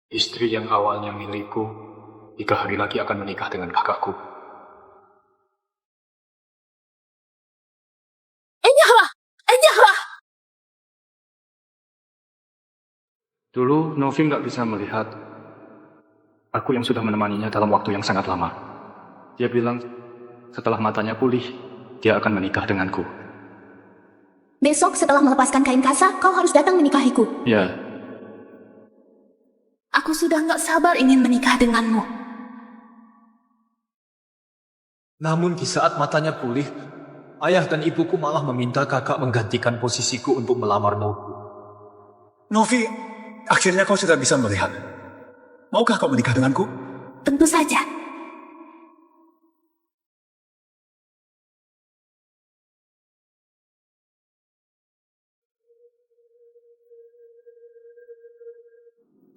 Istri yang awalnya milikku, 3 hari lagi akan menikah dengan kakakku. Enyahlah! Enyahlah! Dulu Novi nggak bisa melihat aku yang sudah menemaninya dalam waktu yang sangat lama. Dia bilang setelah matanya pulih, dia akan menikah denganku. Besok setelah melepaskan kain kasa, kau harus datang menikahiku. Ya, Aku sudah nggak sabar ingin menikah denganmu. Namun di saat matanya pulih, ayah dan ibuku malah meminta kakak menggantikan posisiku untuk melamar Novi. Novi, akhirnya kau sudah bisa melihat. Maukah kau menikah denganku? Tentu saja.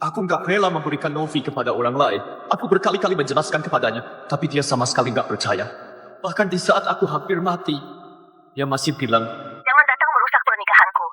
Aku nggak rela memberikan Novi kepada orang lain. Aku berkali-kali menjelaskan kepadanya, tapi dia sama sekali nggak percaya. Bahkan di saat aku hampir mati, dia masih bilang, Jangan datang merusak pernikahanku.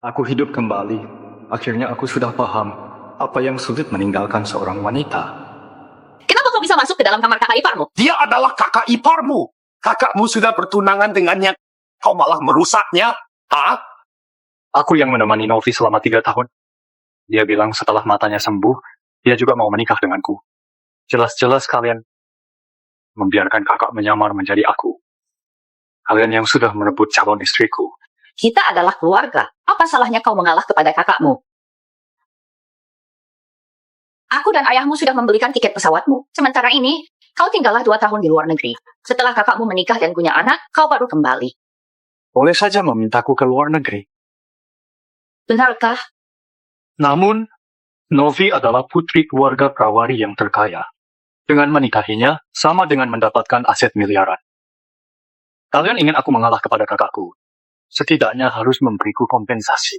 aku hidup kembali. Akhirnya aku sudah paham apa yang sulit meninggalkan seorang wanita. Kenapa kau bisa masuk ke dalam kamar kakak iparmu? Dia adalah kakak iparmu. Kakakmu sudah bertunangan dengannya. Kau malah merusaknya. Hah? Aku yang menemani Novi selama 3 tahun. Dia bilang setelah matanya sembuh, dia juga mau menikah denganku. Jelas-jelas kalian membiarkan kakak menyamar menjadi aku. Kalian yang sudah merebut calon istriku. Kita adalah keluarga. Apa salahnya kau mengalah kepada kakakmu? Aku dan ayahmu sudah membelikan tiket pesawatmu. Sementara ini, kau tinggallah 2 tahun di luar negeri. Setelah kakakmu menikah dan punya anak, kau baru kembali. Boleh saja memintaku ke luar negeri. Benarkah? Namun, Novi adalah putri keluarga Prawari yang terkaya. Dengan menikahinya, sama dengan mendapatkan aset miliaran. Kalian ingin aku mengalah kepada kakakku. Setidaknya harus memberiku kompensasi.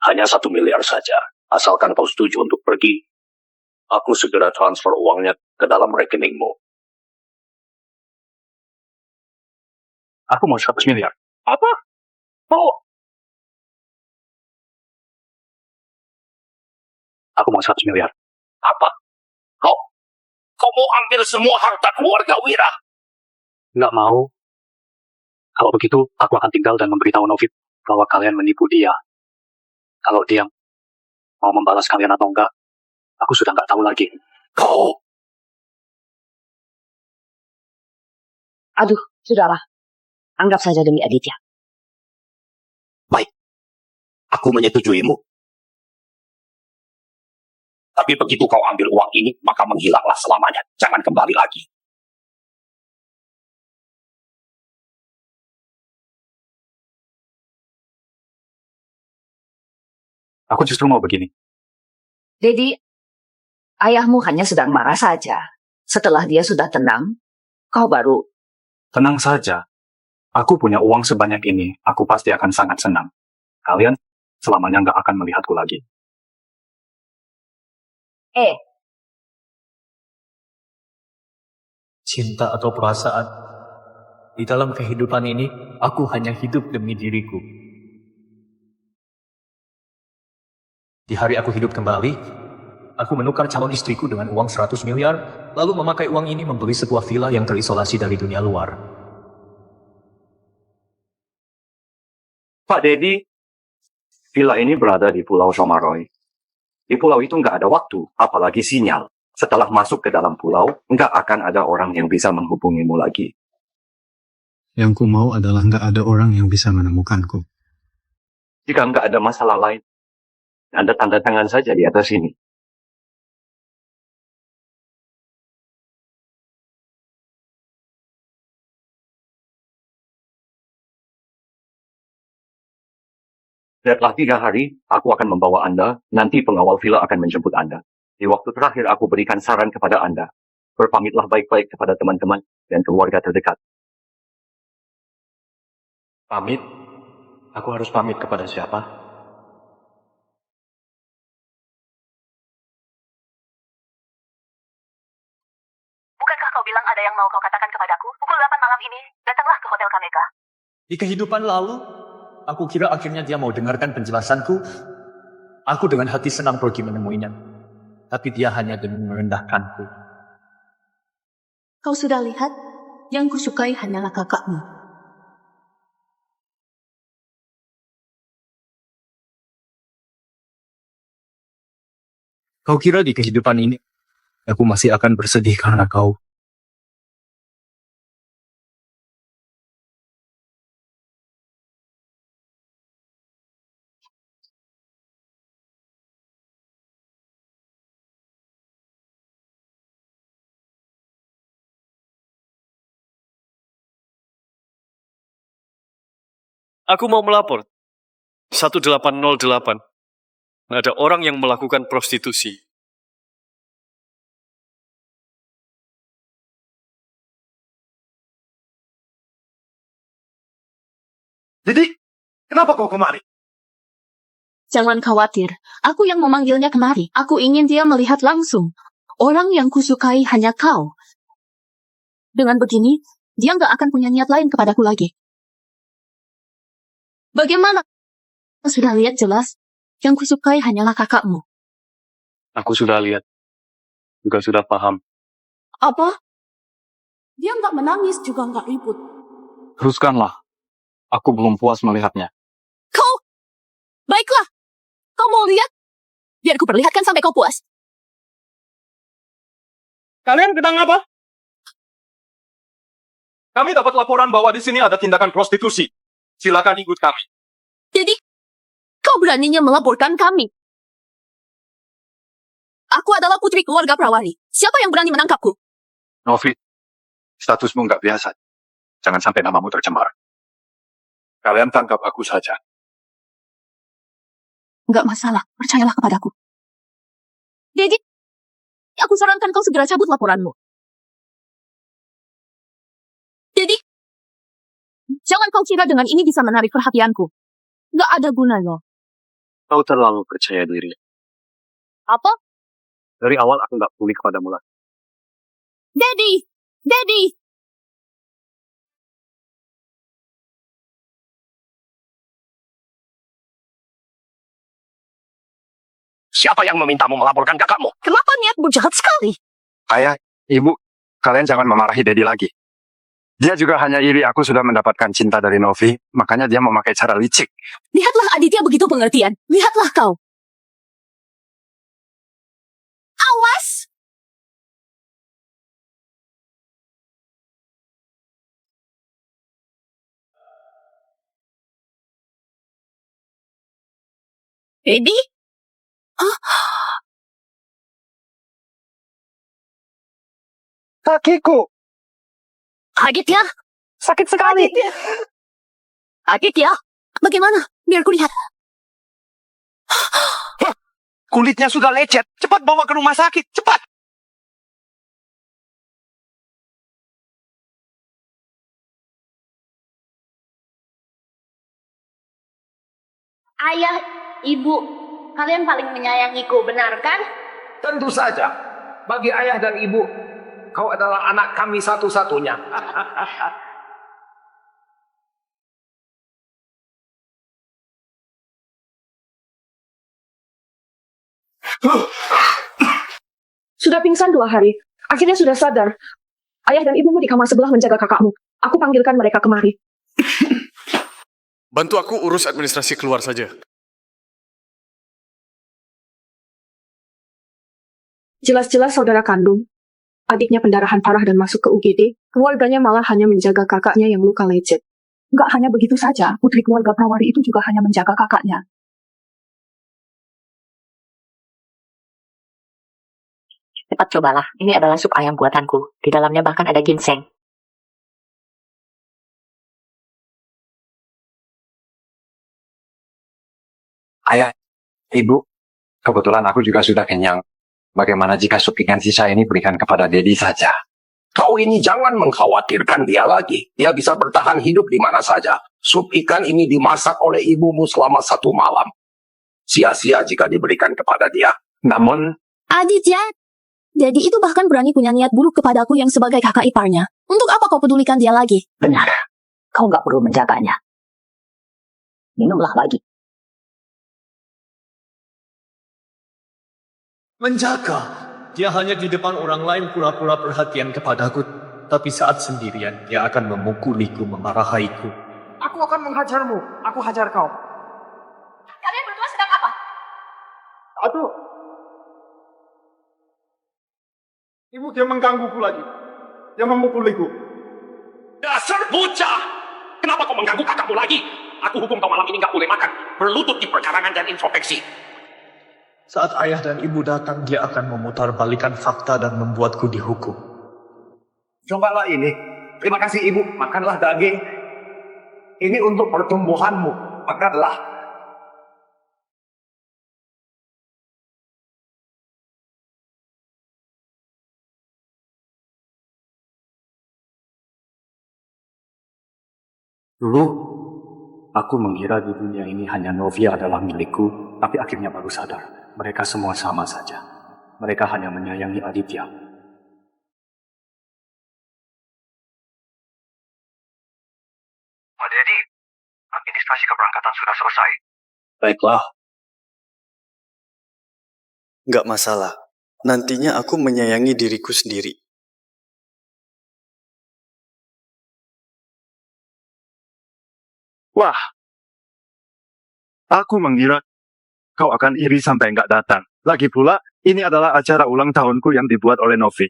Hanya 1 miliar saja. Asalkan kau setuju untuk pergi, aku segera transfer uangnya ke dalam rekeningmu. Aku mau 100 miliar. Apa? Aku mau 100 miliar. Apa? Kau mau ambil semua harta keluarga Wira? Nggak mau. Kalau begitu, aku akan tinggal dan memberitahu Novi bahwa kalian menipu dia. Kalau dia mau membalas kalian atau enggak, aku sudah nggak tahu lagi. Kau! Aduh, sudahlah. Anggap saja demi Aditya. Baik. Aku menyetujuimu. Tapi begitu kau ambil uang ini, maka menghilanglah selamanya. Jangan kembali lagi. Aku justru mau begini. Dedi, ayahmu hanya sedang marah saja. Setelah dia sudah tenang, kau baru... Tenang saja. Aku punya uang sebanyak ini. Aku pasti akan sangat senang. Kalian selamanya nggak akan melihatku lagi. cinta atau perasaan. Di dalam kehidupan ini, aku hanya hidup demi diriku. Di hari aku hidup kembali, aku menukar calon istriku dengan uang 100 miliar, lalu memakai uang ini membeli sebuah villa yang terisolasi dari dunia luar. Pak Dedi, villa ini berada di Pulau Somaroy. Di pulau itu nggak ada waktu, apalagi sinyal. Setelah masuk ke dalam pulau, nggak akan ada orang yang bisa menghubungimu lagi. Yang ku mau adalah nggak ada orang yang bisa menemukanku. Jika nggak ada masalah lain, Anda tanda tangan saja di atas sini. Setelah 3 hari, aku akan membawa Anda, nanti pengawal villa akan menjemput Anda. Di waktu terakhir aku berikan saran kepada Anda. Berpamitlah baik-baik kepada teman-teman dan keluarga terdekat. Pamit? Aku harus pamit kepada siapa? Bukankah kau bilang ada yang mau kau katakan kepadaku? Pukul 8 malam ini, datanglah ke Hotel Kameka. Di kehidupan lalu, aku kira akhirnya dia mau dengarkan penjelasanku. Aku dengan hati senang pergi menemuinya. Tapi dia hanya demi merendahkanku. Kau sudah lihat? Yang kusukai hanyalah kakakmu. Kau kira di kehidupan ini, aku masih akan bersedih karena kau? Aku mau melapor. 1808. Ada orang yang melakukan prostitusi. Jadi, kenapa kau kemari? Jangan khawatir, aku yang memanggilnya kemari. Aku ingin dia melihat langsung. Orang yang kusukai hanya kau. Dengan begini, dia nggak akan punya niat lain kepadaku lagi. Bagaimana? Kau sudah lihat jelas, yang kusukai hanyalah kakakmu. Aku sudah lihat. Juga sudah paham. Apa? Dia nggak menangis juga nggak ribut. Teruskanlah. Aku belum puas melihatnya. Kau? Baiklah. Kau mau lihat? Biar ku perlihatkan sampai kau puas. Kalian sedang apa? Kami dapat laporan bahwa di sini ada tindakan prostitusi. Silakan ikut kami. Jadi, kau beraninya melaporkan kami? Aku adalah putri keluarga Prawari. Siapa yang berani menangkapku? Novi, statusmu nggak biasa. Jangan sampai namamu tercemar. Kalian tangkap aku saja. Nggak masalah, percayalah kepadaku. Dedi, aku sarankan kau segera cabut laporanmu. Dedi, jangan kau kira dengan ini bisa menarik perhatianku. Nggak ada gunanya. Kau terlalu percaya diri. Apa? Dari awal aku nggak peduli kepadamu lagi. Dedi! Dedi! Siapa yang memintamu melaporkan kakakmu? Kenapa niatmu jahat sekali? Ayah, ibu, kalian jangan memarahi Dedi lagi. Dia juga hanya iri aku sudah mendapatkan cinta dari Novi, makanya dia memakai cara licik. Lihatlah Aditya begitu pengertian. Lihatlah kau. Awas! Dedi? Kakiku! Aditya? Sakit sekali. Aditya? Bagaimana? Biar ku lihat. Kulitnya sudah lecet. Cepat bawa ke rumah sakit. Cepat! Ayah, ibu, kalian paling menyayangiku, benar kan? Tentu saja. Bagi ayah dan ibu, kau adalah anak kami satu-satunya. Sudah pingsan 2 hari. Akhirnya sudah sadar. Ayah dan ibumu di kamar sebelah menjaga kakakmu. Aku panggilkan mereka kemari. Bantu aku urus administrasi keluar saja. Jelas-jelas saudara kandung. Adiknya pendarahan parah dan masuk ke UGD. Keluarganya malah hanya menjaga kakaknya yang luka lecet. Nggak hanya begitu saja, putri keluarga Prawari itu juga hanya menjaga kakaknya. Cepat cobalah, ini adalah sup ayam buatanku. Di dalamnya bahkan ada ginseng. Ayah, ibu, kebetulan aku juga sudah kenyang. Bagaimana jika sup ikan sisa ini berikan kepada Dedi saja? Kau ini jangan mengkhawatirkan dia lagi. Dia bisa bertahan hidup di mana saja. Sup ikan ini dimasak oleh ibumu selama 1 malam. Sia-sia jika diberikan kepada dia. Namun, Aditya, Dedi itu bahkan berani punya niat buruk kepadaku yang sebagai kakak iparnya. Untuk apa kau pedulikan dia lagi? Benar. Kau nggak perlu menjaganya. Minumlah lagi. Menjaga. Dia hanya di depan orang lain pura-pura perhatian kepadaku. Tapi saat sendirian, dia akan memukuliku, memarahiku. aku akan menghajarmu. Aku hajar kau. Kalian berdua sedang apa? Aduh. Ibu dia menggangguku lagi. Dia memukuliku. Dasar bocah! Kenapa kau mengganggu kakakmu lagi? Aku hukum kau malam ini nggak boleh makan. Berlutut di perkarangan dan introspeksi. Saat ayah dan ibu datang, dia akan memutarbalikkan fakta dan membuatku dihukum. Cobalah ini. Terima kasih ibu. Makanlah daging. Ini untuk pertumbuhanmu. Makanlah. Dulu, aku mengira di dunia ini hanya Novia adalah milikku, tapi akhirnya baru sadar. Mereka semua sama saja. Mereka hanya menyayangi Aditya. Pak Dedi, administrasi keberangkatan sudah selesai. Baiklah. Nggak masalah. Nantinya aku menyayangi diriku sendiri. Wah, aku mengira kau akan iri sampai nggak datang. Lagi pula, ini adalah acara ulang tahunku yang dibuat oleh Novi.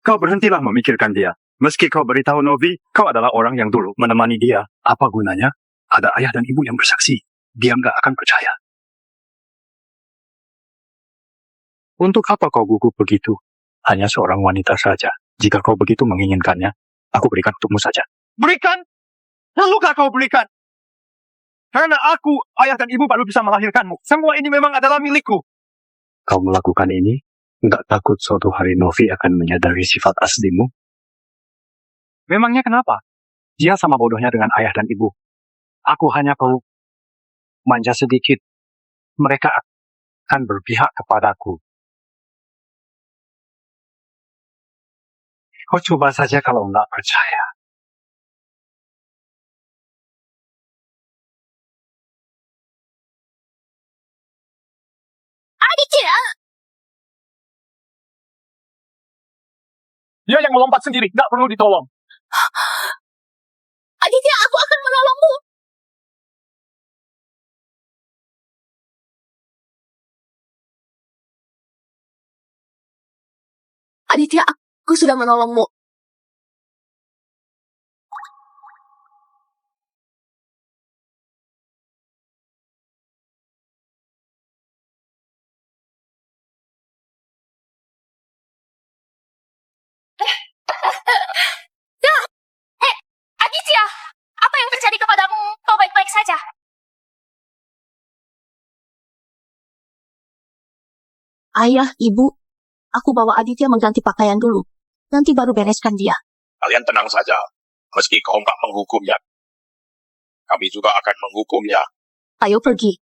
Kau berhentilah memikirkan dia. Meski kau beritahu Novi, kau adalah orang yang dulu menemani dia. Apa gunanya? Ada ayah dan ibu yang bersaksi. Dia nggak akan percaya. Untuk apa kau gugup begitu? Hanya seorang wanita saja. Jika kau begitu menginginkannya, aku berikan untukmu saja. Berikan? Lalukah kau berikan? Karena aku, ayah dan ibu baru bisa melahirkanmu. Semua ini memang adalah milikku. Kau melakukan ini, nggak takut suatu hari Novi akan menyadari sifat aslimu? Memangnya kenapa? Dia sama bodohnya dengan ayah dan ibu. Aku hanya perlu manja sedikit. Mereka akan berpihak kepadaku. Kau coba saja kalau nggak percaya. Aditya! Dia yang melompat sendiri, nggak perlu ditolong. Aditya, aku akan menolongmu. Aditya, aku sudah menolongmu. Aditya, apa yang terjadi kepadamu? Kau baik-baik saja. Ayah, ibu, aku bawa Aditya mengganti pakaian dulu. Nanti baru bereskan dia. Kalian tenang saja. Meski kau nggak menghukumnya, kami juga akan menghukumnya. Ayo pergi.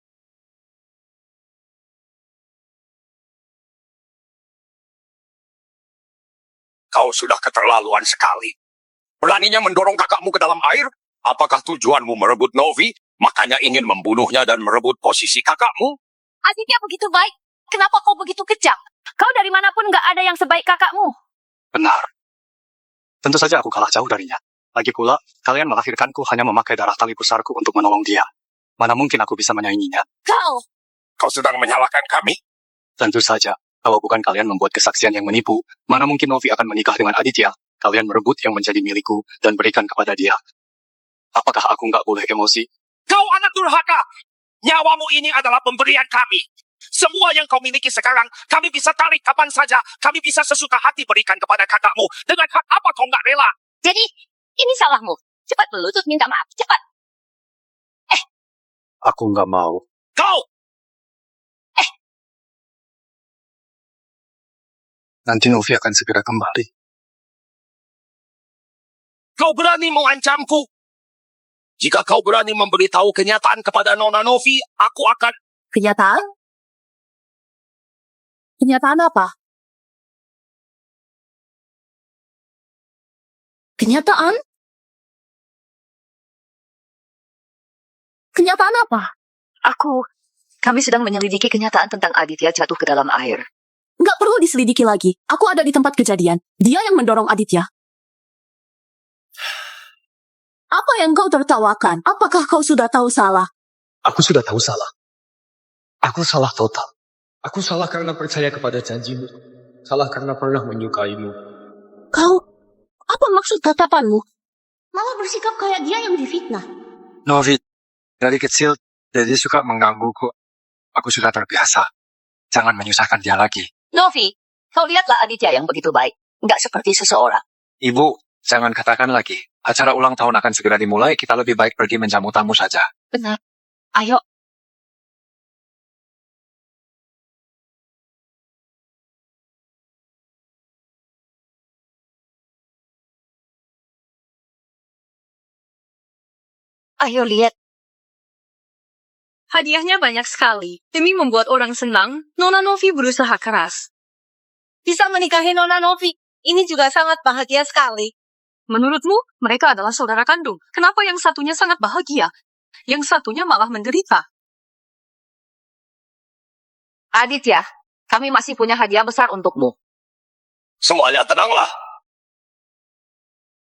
Kau sudah keterlaluan sekali. Beraninya mendorong kakakmu ke dalam air? Apakah tujuanmu merebut Novi? Makanya ingin membunuhnya dan merebut posisi kakakmu? Aditya begitu baik. Kenapa kau begitu kejam? Kau dari manapun nggak ada yang sebaik kakakmu. Benar. Tentu saja aku kalah jauh darinya. Lagi pula, kalian melahirkanku hanya memakai darah tali pusarku untuk menolong dia. Mana mungkin aku bisa menyainginya? Kau sedang menyalahkan kami? Tentu saja. Kalau bukan kalian membuat kesaksian yang menipu, mana mungkin Novi akan menikah dengan Aditya? Kalian merebut yang menjadi milikku dan berikan kepada dia. Apakah aku nggak boleh emosi? Kau anak durhaka! Nyawamu ini adalah pemberian kami. Semua yang kau miliki sekarang, kami bisa tarik kapan saja. Kami bisa sesuka hati berikan kepada kakakmu. Dengan hak apa kau nggak rela? Jadi, ini salahmu. Cepat berlutut minta maaf. Cepat. Aku nggak mau. Kau! Nanti Novi akan segera kembali. Kau berani mengancamku? Jika kau berani memberitahu kenyataan kepada Nona Novi, aku akan... Kenyataan? Kenyataan apa? Kenyataan? Kenyataan apa? Kami sedang menyelidiki kenyataan tentang Aditya jatuh ke dalam air. Nggak perlu diselidiki lagi. Aku ada di tempat kejadian. Dia yang mendorong Aditya. Apa yang kau tertawakan? Apakah kau sudah tahu salah? Aku sudah tahu salah. Aku salah total. Aku salah karena percaya kepada janjimu. Salah karena pernah menyukaimu. Kau, apa maksud tatapanmu? Malah bersikap kayak dia yang difitnah. Novi, dari kecil, Daddy suka menggangguku. Aku sudah terbiasa. Jangan menyusahkan dia lagi. Novi, kau lihatlah Aditya yang begitu baik. Nggak seperti seseorang. Ibu, jangan katakan lagi. Acara ulang tahun akan segera dimulai, kita lebih baik pergi menjamu tamu saja. Benar. Ayo. Ayo lihat. Hadiahnya banyak sekali. Demi membuat orang senang, Nona Novi berusaha keras. Bisa menikahi Nona Novi. Ini juga sangat bahagia sekali. Menurutmu, mereka adalah saudara kandung. Kenapa yang satunya sangat bahagia? Yang satunya malah menderita. Aditya, kami masih punya hadiah besar untukmu. Semuanya tenanglah.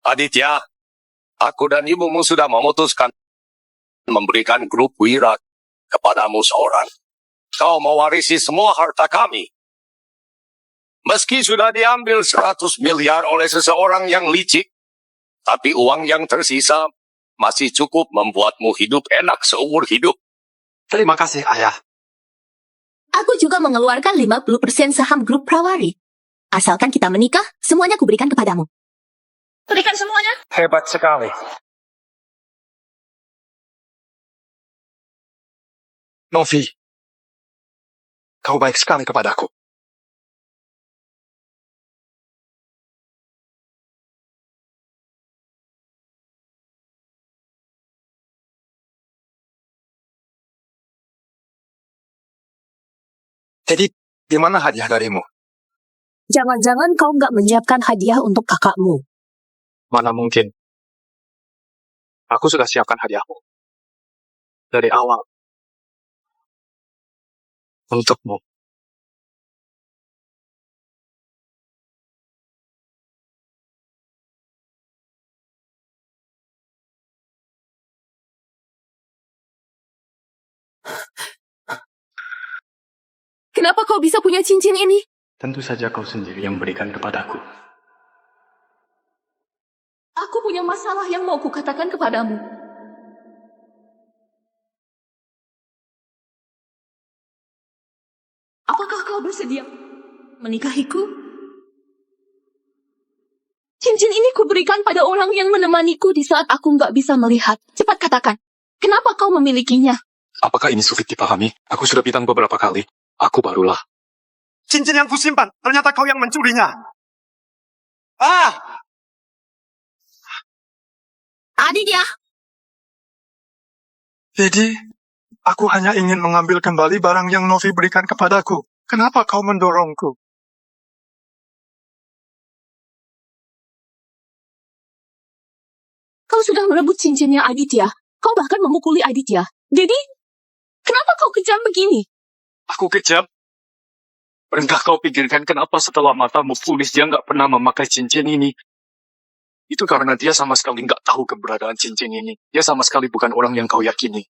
Aditya, aku dan ibumu sudah memutuskan memberikan grup Wira kepadamu seorang. Kau mewarisi semua harta kami. Meski sudah diambil 100 miliar oleh seseorang yang licik, tapi uang yang tersisa masih cukup membuatmu hidup enak seumur hidup. Terima kasih, Ayah. Aku juga mengeluarkan 50% saham grup Prawari. Asalkan kita menikah, semuanya kuberikan kepadamu. Berikan semuanya. Hebat sekali. Novi, kau baik sekali kepadaku. Jadi, gimana hadiah darimu? Jangan-jangan kau nggak menyiapkan hadiah untuk kakakmu. Mana mungkin. Aku sudah siapkan hadiahmu. Dari awal. Untukmu. Kenapa kau bisa punya cincin ini? Tentu saja kau sendiri yang berikan kepadaku. Aku punya masalah yang mau kukatakan kepadamu. Apakah kau bersedia menikahiku? Cincin ini kuberikan pada orang yang menemaniku di saat aku nggak bisa melihat. Cepat katakan, kenapa kau memilikinya? Apakah ini sulit dipahami? Aku sudah bilang beberapa kali. Aku barulah. Cincin yang kusimpan, ternyata kau yang mencurinya. Ah! Aditya! Jadi, aku hanya ingin mengambil kembali barang yang Novi berikan kepadaku. Kenapa kau mendorongku? Kau sudah merebut cincinnya Aditya. Kau bahkan memukuli Aditya. Jadi, kenapa kau kejam begini? Aku kejam. Pernah kau pikirkan kenapa setelah matamu pulih dia nggak pernah memakai cincin ini? Itu karena dia sama sekali nggak tahu keberadaan cincin ini. Dia sama sekali bukan orang yang kau yakini.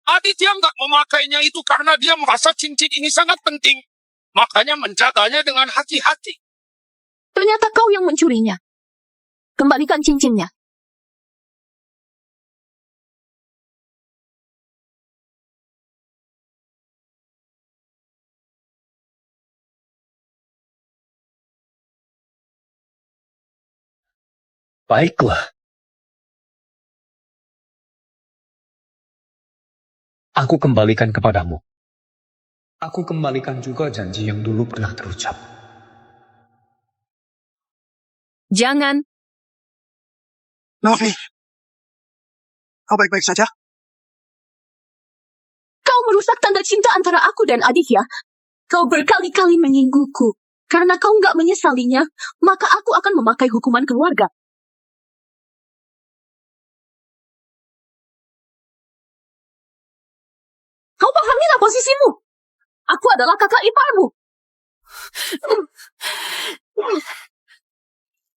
Aditya nggak memakainya itu karena dia merasa cincin ini sangat penting. Makanya menjaganya dengan hati-hati. Ternyata kau yang mencurinya. Kembalikan cincinnya. Baiklah. Aku kembalikan kepadamu. Aku kembalikan juga janji yang dulu pernah terucap. Jangan. Novi, kau baik-baik saja? Kau merusak tanda cinta antara aku dan Aditya. Kau berkali-kali menyinggungku. Karena kau nggak menyesalinya, maka aku akan memakai hukuman keluarga. Kau pahamilah posisimu. Aku adalah kakak iparmu.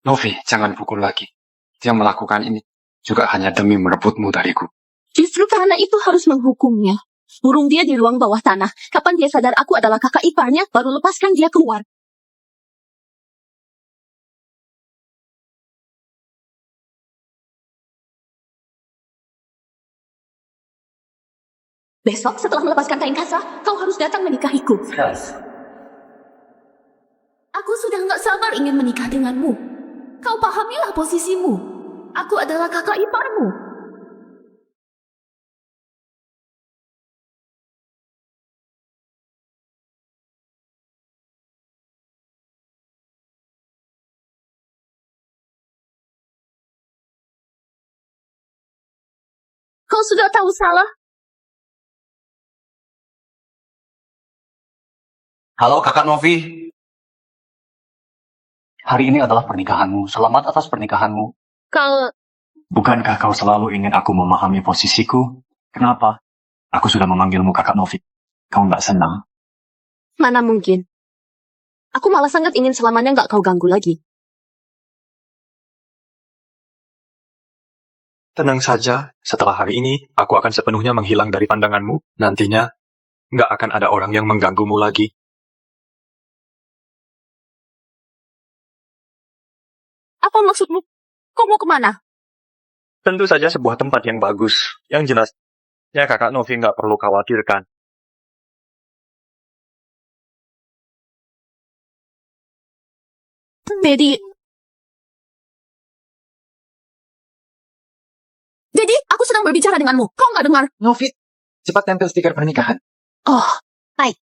Novi, jangan pukul lagi. Dia melakukan ini juga hanya demi merebutmu dariku. Justru karena itu harus menghukumnya. Burung dia di ruang bawah tanah. Kapan dia sadar aku adalah kakak iparnya, baru lepaskan dia keluar. Besok setelah melepaskan kain kasah, kau harus datang menikahiku. Aku sudah nggak sabar ingin menikah denganmu. Kau pahamilah posisimu. Aku adalah kakak iparmu. Kau sudah tahu salah. Halo kakak Novi. Hari ini adalah pernikahanmu. Selamat atas pernikahanmu. Kau... Bukankah kau selalu ingin aku memahami posisiku? Kenapa? Aku sudah memanggilmu kakak Novi. Kau nggak senang? Mana mungkin. Aku malah sangat ingin selamanya nggak kau ganggu lagi. Tenang saja, setelah hari ini, aku akan sepenuhnya menghilang dari pandanganmu. Nantinya, nggak akan ada orang yang mengganggumu lagi. Apa maksudmu? Kau mau kemana? Tentu saja sebuah tempat yang bagus. Yang jelas, ya kakak Novi nggak perlu khawatirkan. Jadi, aku sedang berbicara denganmu. Kau nggak dengar? Novi, cepat tempel stiker pernikahan. Oh, baik.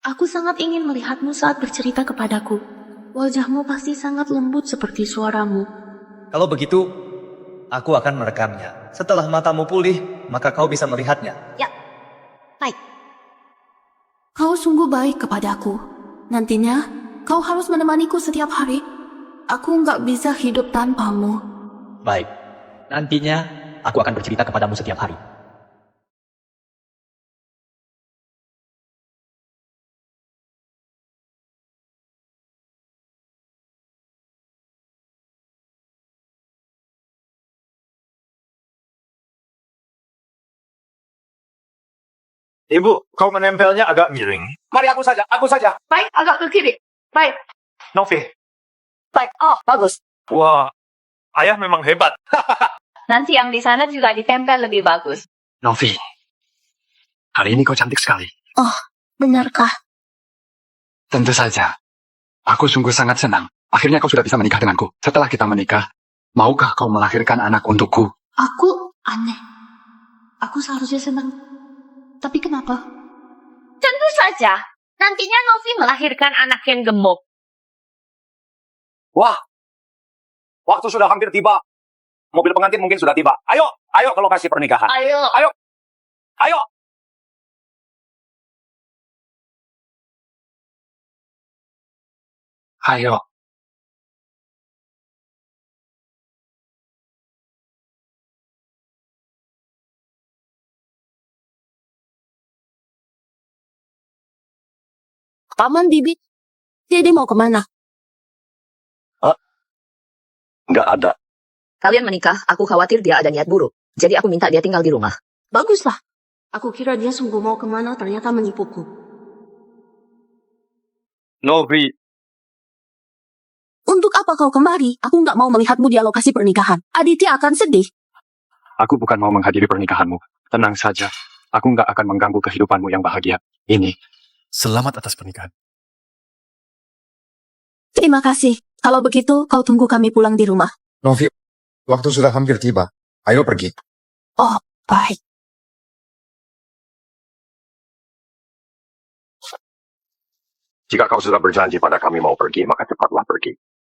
Aku sangat ingin melihatmu saat bercerita kepadaku. Wajahmu pasti sangat lembut seperti suaramu. Kalau begitu, aku akan merekamnya. Setelah matamu pulih, maka kau bisa melihatnya. Ya, baik. Kau sungguh baik kepadaku. Nantinya, kau harus menemaniku setiap hari. Aku nggak bisa hidup tanpamu. Baik. Nantinya, aku akan bercerita kepadamu setiap hari. Ibu, kau menempelnya agak miring. Mari aku saja, aku saja. Baik, agak ke kiri. Baik, Novi, baik. Oh, bagus. wah, ayah memang hebat. Nanti yang di sana juga ditempel lebih bagus. Novi, hari ini kau cantik sekali. Oh, benarkah? Tentu saja. Aku sungguh sangat senang. Akhirnya kau sudah bisa menikah denganku. Setelah kita menikah, maukah kau melahirkan anak untukku? Aku aneh. Aku seharusnya senang. Tapi kenapa? Tentu saja. Nantinya Novi melahirkan anak yang gemuk. Wah, waktu sudah hampir tiba. Mobil pengantin mungkin sudah tiba. Ayo, ayo ke lokasi pernikahan. Ayo. Ayo, ayo. Ayo. Paman Bibi, Dede mau kemana? Nggak ada. Kalian menikah, aku khawatir dia ada niat buruk. Jadi aku minta dia tinggal di rumah. Baguslah. Aku kira dia sungguh mau kemana, ternyata menipuku. Novi, apa kau kemari? Aku nggak mau melihatmu di lokasi pernikahan. Aditya akan sedih. Aku bukan mau menghadiri pernikahanmu. Tenang saja. Aku nggak akan mengganggu kehidupanmu yang bahagia. Ini. Selamat atas pernikahan. Terima kasih. Kalau begitu, kau tunggu kami pulang di rumah. Novi, waktu sudah hampir tiba. Ayo pergi. Oh, baik. Jika kau sudah berjanji pada kami mau pergi, maka cepatlah pergi.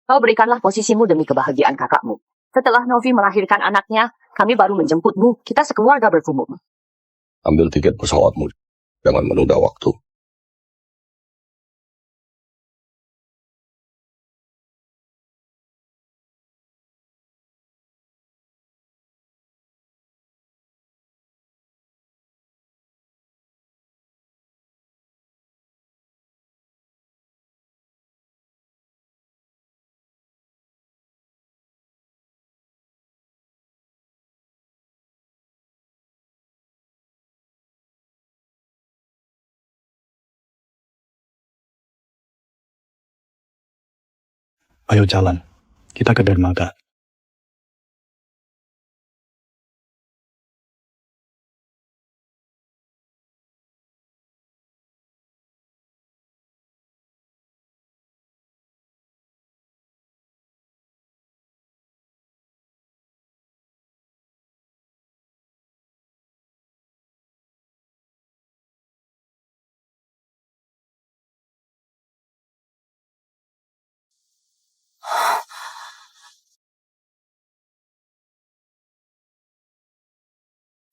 Kau berikanlah posisimu demi kebahagiaan kakakmu. Setelah Novi melahirkan anaknya, kami baru menjemputmu. Kita sekeluarga berkumpul. Ambil tiket pesawatmu. Jangan menunda waktu. Ayo jalan. Kita ke dermaga.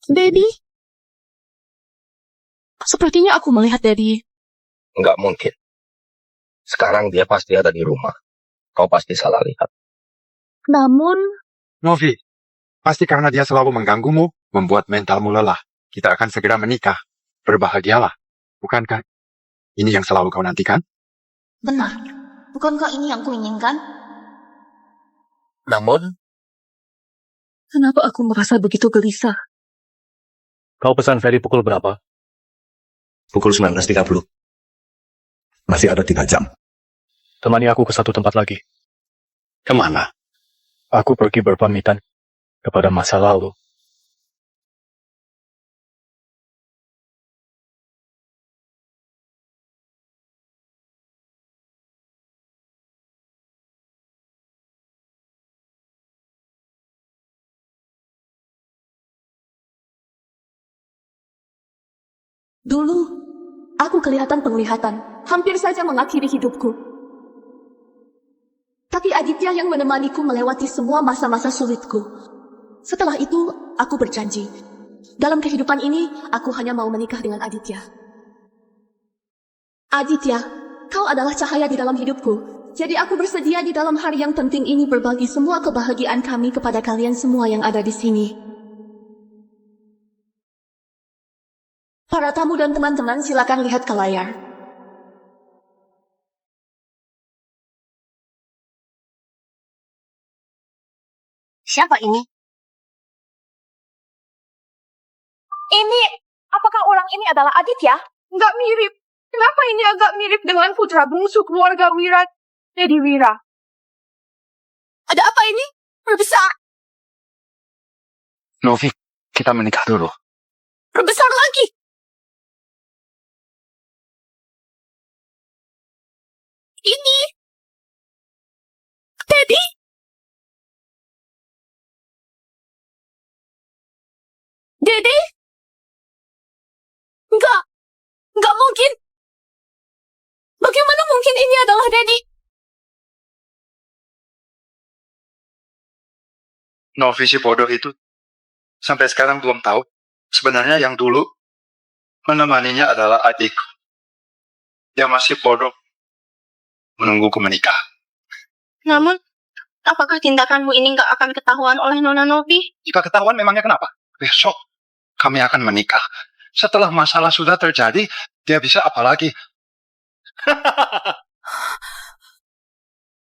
Daddy? Sepertinya aku melihat Daddy. Enggak mungkin. Sekarang dia pasti ada di rumah. Kau pasti salah lihat. Namun, Novi, pasti karena dia selalu mengganggumu, membuat mentalmu lelah. Kita akan segera menikah. Berbahagialah. Bukankah ini yang selalu kau nantikan? benar. Bukankah ini yang kuinginkan? Namun, Kenapa aku merasa begitu gelisah? Kau pesan ferry pukul berapa? pukul 19.30. Masih ada 3 jam. Temani aku ke satu tempat lagi. Kemana? Aku pergi berpamitan kepada masa lalu. Dulu, aku kelihatan penglihatan. Hampir saja mengakhiri hidupku. Tapi Aditya yang menemaniku melewati semua masa-masa sulitku. Setelah itu, aku berjanji. Dalam kehidupan ini, aku hanya mau menikah dengan Aditya. Aditya, kau adalah cahaya di dalam hidupku. Jadi aku bersedia di dalam hari yang penting ini berbagi semua kebahagiaan kami kepada kalian semua yang ada di sini. Para tamu dan teman-teman silakan lihat ke layar. Siapa ini? Ini, apakah orang ini adalah Aditya? Nggak mirip. Kenapa ini agak mirip dengan putra bungsu keluarga Wira, Dedi Wira? Ada apa ini? Berbesar. Novi, kita menikah dulu. Berbesar lagi. Ini. Daddy. Daddy. Enggak mungkin. Bagaimana mungkin ini adalah Daddy? Novi si bodoh itu sampai sekarang belum tahu. Sebenarnya yang dulu menemaninya adalah adikku. Dia masih bodoh menungguku menikah. Namun, apakah tindakanmu ini nggak akan ketahuan oleh Nona Novi? Jika ketahuan memangnya kenapa? Besok kami akan menikah. Setelah masalah sudah terjadi, dia bisa apa lagi?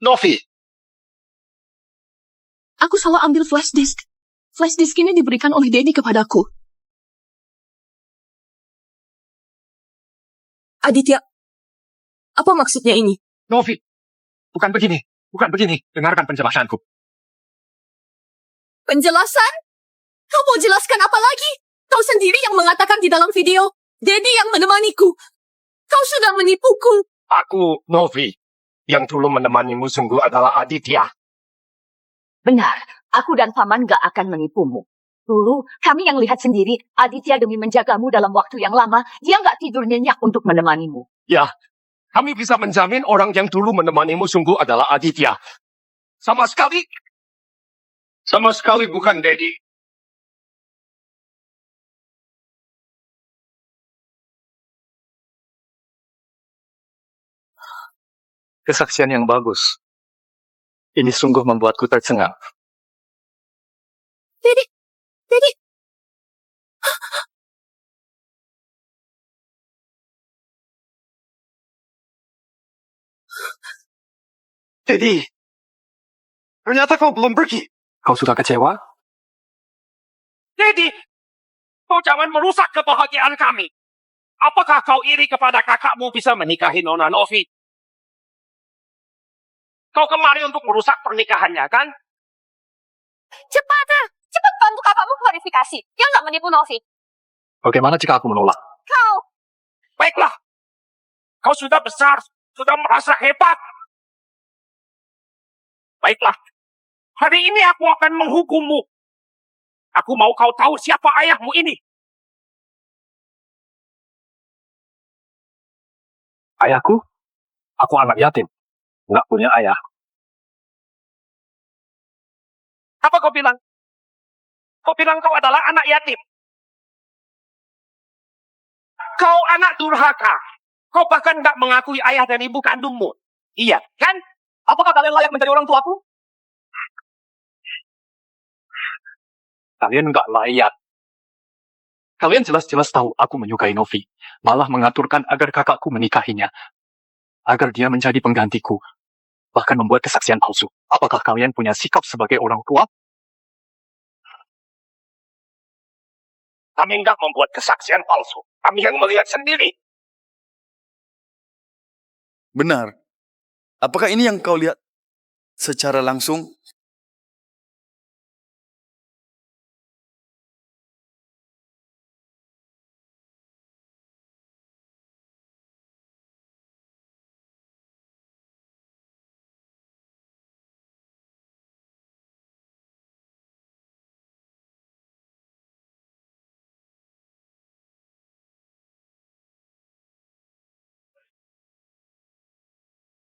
Novi, Aku salah ambil flash disk. Flash disk ini diberikan oleh Daddy kepadaku. Aditya, apa maksudnya ini? Novi, bukan begini. Bukan begini, dengarkan penjelasanku. Penjelasan? Kau mau jelaskan apa lagi? Kau sendiri yang mengatakan di dalam video, Daddy yang menemaniku. Kau sudah menipuku. Aku, Novi. Yang dulu menemanimu sungguh adalah Aditya. Benar, aku dan Paman gak akan menipumu. Dulu, kami yang lihat sendiri, Aditya demi menjagamu dalam waktu yang lama, dia gak tidur nyenyak untuk menemanimu. Ya, kami bisa menjamin orang yang dulu menemanimu sungguh adalah Aditya. Sama sekali bukan Daddy. Kesaksian yang bagus. Ini sungguh membuatku tercengang. Daddy. Jadi, ternyata kau belum pergi. Kau sudah kecewa? Daddy, kau jangan merusak kebahagiaan kami. Apakah kau iri kepada kakakmu bisa menikahi Nona Novi? Kau kemari untuk merusak pernikahannya, kan? Cepat bantu kakakmu klarifikasi. Dia gak menipu Novi. Bagaimana jika aku menolak? Kau, Baiklah, kau sudah besar, sudah merasa hebat. Baiklah, hari ini aku akan menghukummu. Aku mau kau tahu siapa ayahmu ini. Ayahku? Aku anak yatim. Nggak punya ayah. Apa kau bilang? Kau bilang kau adalah anak yatim. Kau anak durhaka. Kau bahkan nggak mengakui ayah dan ibu kandungmu. Iya, kan? Apakah kalian layak menjadi orang tuaku? Kalian nggak layak. Kalian jelas-jelas tahu aku menyukai Novi. Malah mengaturkan agar kakakku menikahinya. Agar dia menjadi penggantiku. Bahkan membuat kesaksian palsu. Apakah kalian punya sikap sebagai orang tua? Kami nggak membuat kesaksian palsu. Kami yang melihat sendiri. Benar. Apakah ini yang kau lihat secara langsung?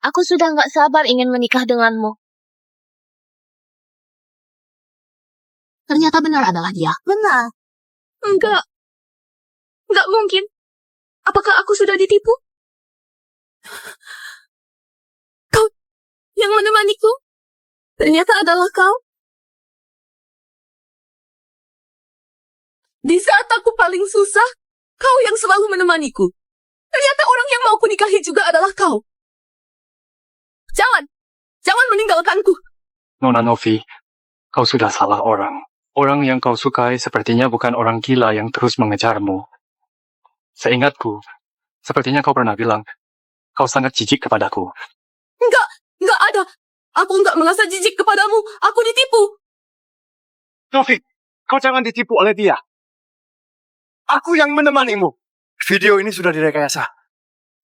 Aku sudah nggak sabar ingin menikah denganmu. Ternyata benar adalah dia. Benar. Enggak mungkin. Apakah aku sudah ditipu? Kau yang menemaniku? Ternyata adalah kau. Di saat aku paling susah, kau yang selalu menemaniku. Ternyata orang yang mau kunikahi juga adalah kau. Jangan meninggalkanku. Nona Novi, kau sudah salah orang. Orang yang kau sukai sepertinya bukan orang gila yang terus mengejarmu. Seingatku, sepertinya kau pernah bilang, kau sangat jijik kepadaku. Enggak ada. Aku enggak merasa jijik kepadamu. Aku ditipu. Novi, kau jangan ditipu oleh dia. Aku yang menemanimu. Video ini sudah direkayasa.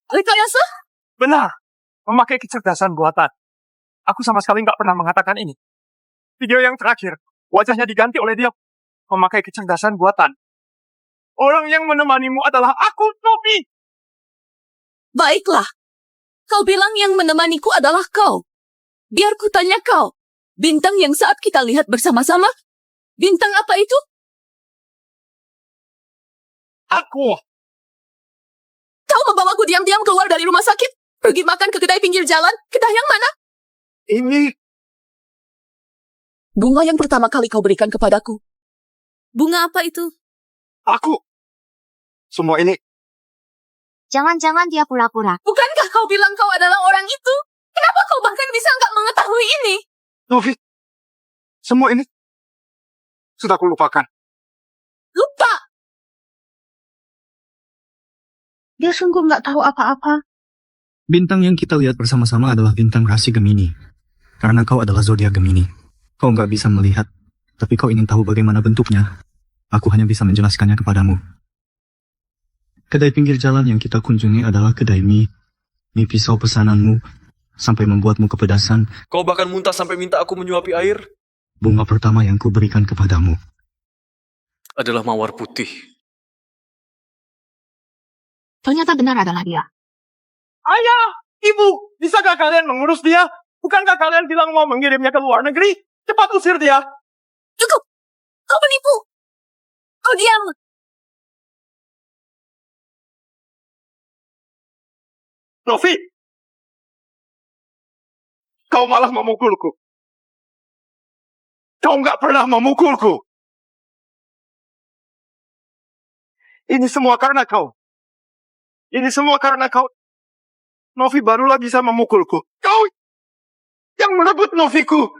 Rekayasa? Benar. Memakai kecerdasan buatan. Aku sama sekali nggak pernah mengatakan ini. Video yang terakhir, wajahnya diganti oleh dia. Memakai kecerdasan buatan. Orang yang menemanimu adalah aku, Novi. Baiklah. Kau bilang yang menemaniku adalah kau. Biar ku tanya kau. Bintang yang saat kita lihat bersama-sama, bintang apa itu? Aku. Kau membawaku diam-diam keluar dari rumah sakit? Pergi makan ke kedai pinggir jalan? Kedai yang mana? Ini. Bunga yang pertama kali kau berikan kepadaku. Bunga apa itu? Aku. Semua ini. Jangan-jangan dia pura-pura. Bukankah kau bilang kau adalah orang itu? Kenapa kau bahkan bisa nggak mengetahui ini? Novi. Semua ini. Sudah kulupakan. Lupa. Dia sungguh nggak tahu apa-apa. Bintang yang kita lihat bersama-sama adalah bintang rasi Gemini. Karena kau adalah zodiak Gemini. Kau nggak bisa melihat, tapi kau ingin tahu bagaimana bentuknya. Aku hanya bisa menjelaskannya kepadamu. Kedai pinggir jalan yang kita kunjungi adalah kedai mie. Mie pisau pesananmu sampai membuatmu kepedasan. Kau bahkan muntah sampai minta aku menyuapi air. Bunga pertama yang kuberikan kepadamu Adalah mawar putih. Ternyata benar adalah dia. Ayah, ibu, bisakah kalian mengurus dia? Bukankah kalian bilang mau mengirimnya ke luar negeri? Cepat usir dia. Cukup! Kau penipu! Kau diam! Novi! Kau malah memukulku. Kau nggak pernah memukulku. Ini semua karena kau. Ini semua karena kau. Novi barulah bisa memukulku. Kau yang merebut Noviku.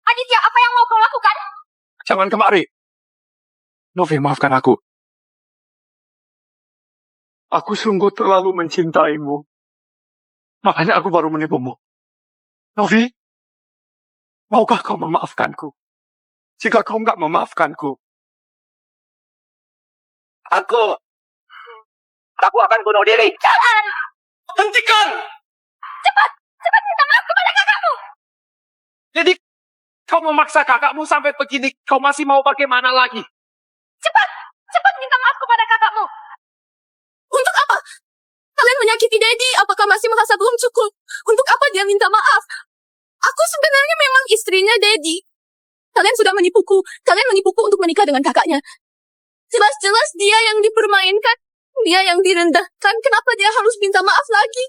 Aditya, apa yang mau kau lakukan? Jangan kemari. Novi, maafkan aku. Aku sungguh terlalu mencintaimu. Makanya aku baru menipumu. Novi, maukah kau memaafkanku? Jika kau nggak memaafkanku, aku akan bunuh diri. Jangan! Hentikan! Cepat! Cepat minta maaf kepada kakakmu! Jadi, kau memaksa kakakmu sampai begini, kau masih mau bagaimana lagi? Cepat! Cepat minta maaf kepada kakakmu! Untuk apa? Kalian menyakiti Daddy, apakah masih merasa belum cukup? Untuk apa dia minta maaf? Aku sebenarnya memang istrinya Daddy. Kalian sudah menipuku. Kalian menipuku untuk menikah dengan kakaknya. Jelas-jelas dia yang dipermainkan. Dia yang direndahkan. Kenapa dia harus minta maaf lagi?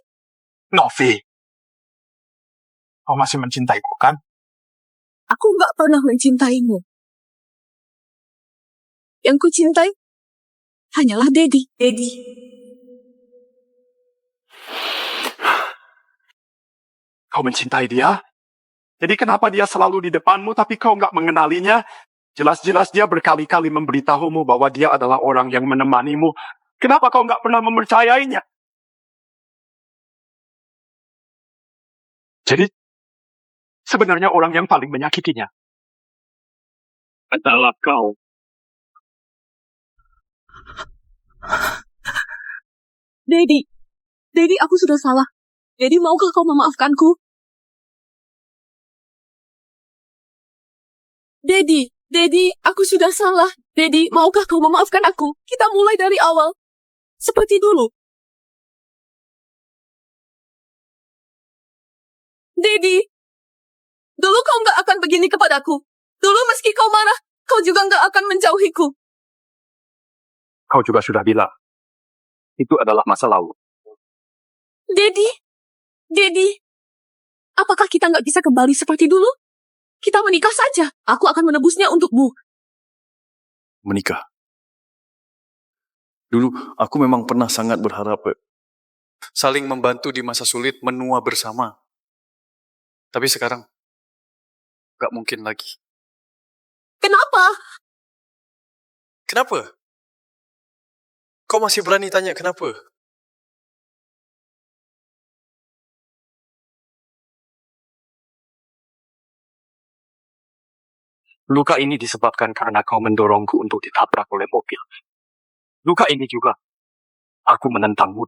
Novi, kau masih mencintaiku kan? Aku nggak pernah mencintaimu. Yang ku cintai hanyalah Daddy. Kau mencintai dia? Jadi kenapa dia selalu di depanmu tapi kau nggak mengenalinya? Jelas-jelas dia berkali-kali memberitahumu bahwa dia adalah orang yang menemanimu. Kenapa kau nggak pernah mempercayainya? Jadi, sebenarnya orang yang paling menyakitinya adalah kau. Daddy, aku sudah salah. Daddy, maukah kau memaafkanku? Daddy, aku sudah salah. Daddy, maukah kau memaafkan aku? Kita mulai dari awal. Seperti dulu. Daddy, dulu kau nggak akan begini kepadaku. Dulu meski kau marah, kau juga nggak akan menjauhiku. Kau juga sudah bilang, itu adalah masa lalu. Daddy, apakah kita nggak bisa kembali seperti dulu? Kita menikah saja. Aku akan menebusnya untukmu. Menikah. Dulu aku memang pernah sangat berharap saling membantu di masa sulit, menua bersama. Tapi sekarang gak mungkin lagi. Kenapa? Kenapa? Kau masih berani tanya kenapa? Luka ini disebabkan karena kau mendorongku untuk ditabrak oleh mobil. Luka ini juga, aku menentangmu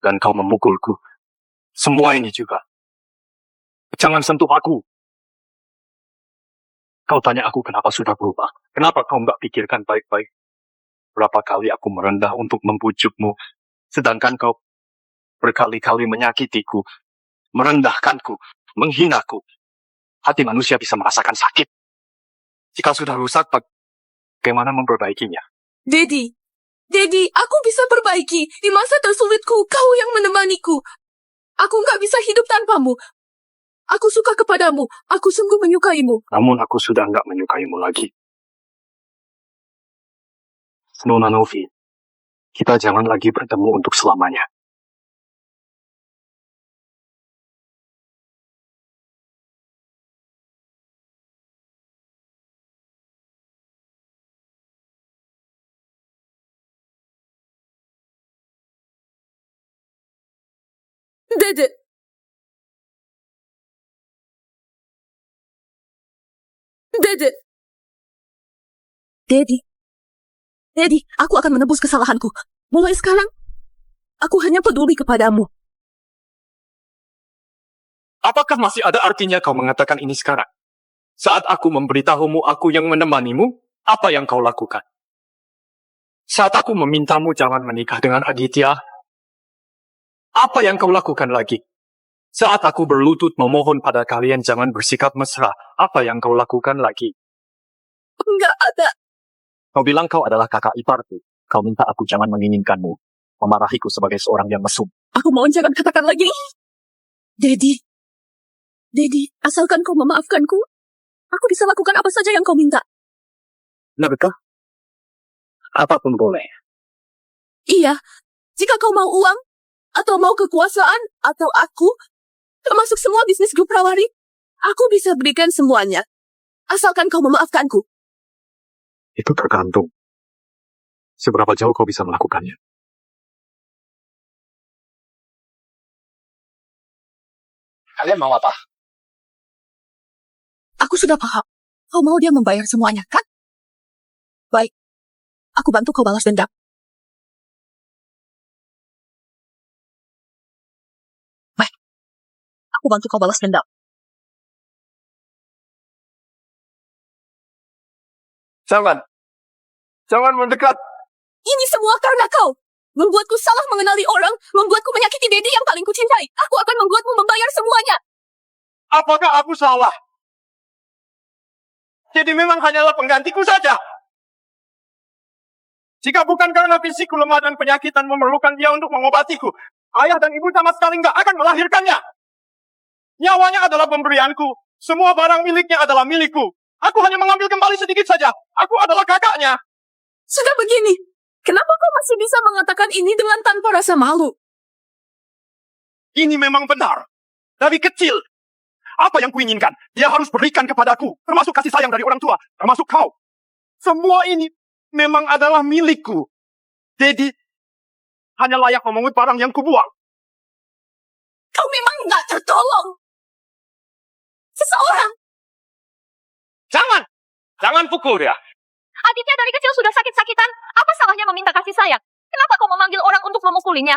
dan kau memukulku. Semua ini juga. Jangan sentuh aku. Kau tanya aku kenapa sudah berubah. Kenapa kau nggak pikirkan baik-baik? Berapa kali aku merendah untuk membujukmu, sedangkan kau berkali-kali menyakitiku, merendahkanku, menghinaku. Hati manusia bisa merasakan sakit. Jika sudah rusak, bagaimana memperbaikinya? Daddy, aku bisa perbaiki. Di masa tersulitku, kau yang menemaniku. Aku nggak bisa hidup tanpamu. Aku suka kepadamu. Aku sungguh menyukaimu. Namun aku sudah nggak menyukaimu lagi. Nona Novi, kita jangan lagi bertemu untuk selamanya. Dede. Dede. Dedi, aku akan menebus kesalahanku. Mulai sekarang, aku hanya peduli kepadamu. Apakah masih ada artinya kau mengatakan ini sekarang? Saat aku memberitahumu aku yang menemanimu, apa yang kau lakukan? Saat aku memintamu jangan menikah dengan Aditya, apa yang kau lakukan lagi? Saat aku berlutut memohon pada kalian jangan bersikap mesra, apa yang kau lakukan lagi? Enggak ada. Kau bilang kau adalah kakak iparku. Kau minta aku jangan menginginkanmu. Memarahiku sebagai seorang yang mesum. Aku mohon jangan katakan lagi. Dedi, asalkan kau memaafkanku, aku bisa lakukan apa saja yang kau minta. Benarkah? Apapun boleh. Iya, jika kau mau uang, atau mau kekuasaan, atau aku, termasuk semua bisnis grup Prawari, aku bisa berikan semuanya. Asalkan kau memaafkanku. Itu tergantung. Seberapa jauh kau bisa melakukannya. Kalian mau apa? Aku sudah paham. Kau mau dia membayar semuanya, kan? Baik, aku bantu kau balas dendam. Aku bantu kau balas dendam. Jangan mendekat. Ini semua karena kau. Membuatku salah mengenali orang, membuatku menyakiti Dedi yang paling kucintai. Aku akan membuatmu membayar semuanya. Apakah aku salah? Jadi memang hanyalah penggantiku saja. Jika bukan karena fisikku lemah dan penyakit dan memerlukan dia untuk mengobatiku, ayah dan ibu sama sekali nggak akan melahirkannya. Nyawanya adalah pemberianku. Semua barang miliknya adalah milikku. Aku hanya mengambil kembali sedikit saja. Aku adalah kakaknya. Sudah begini, kenapa kau masih bisa mengatakan ini dengan tanpa rasa malu? Ini memang benar. Dari kecil, apa yang kuinginkan, dia harus berikan kepadaku. Termasuk kasih sayang dari orang tua. Termasuk kau. Semua ini memang adalah milikku. Jadi, hanya layak memungut barang yang kubuang. Kau memang nggak tertolong. Seseorang. Jangan pukul dia. Aditya dari kecil sudah sakit-sakitan. Apa salahnya meminta kasih sayang? Kenapa kau memanggil orang untuk memukulinya?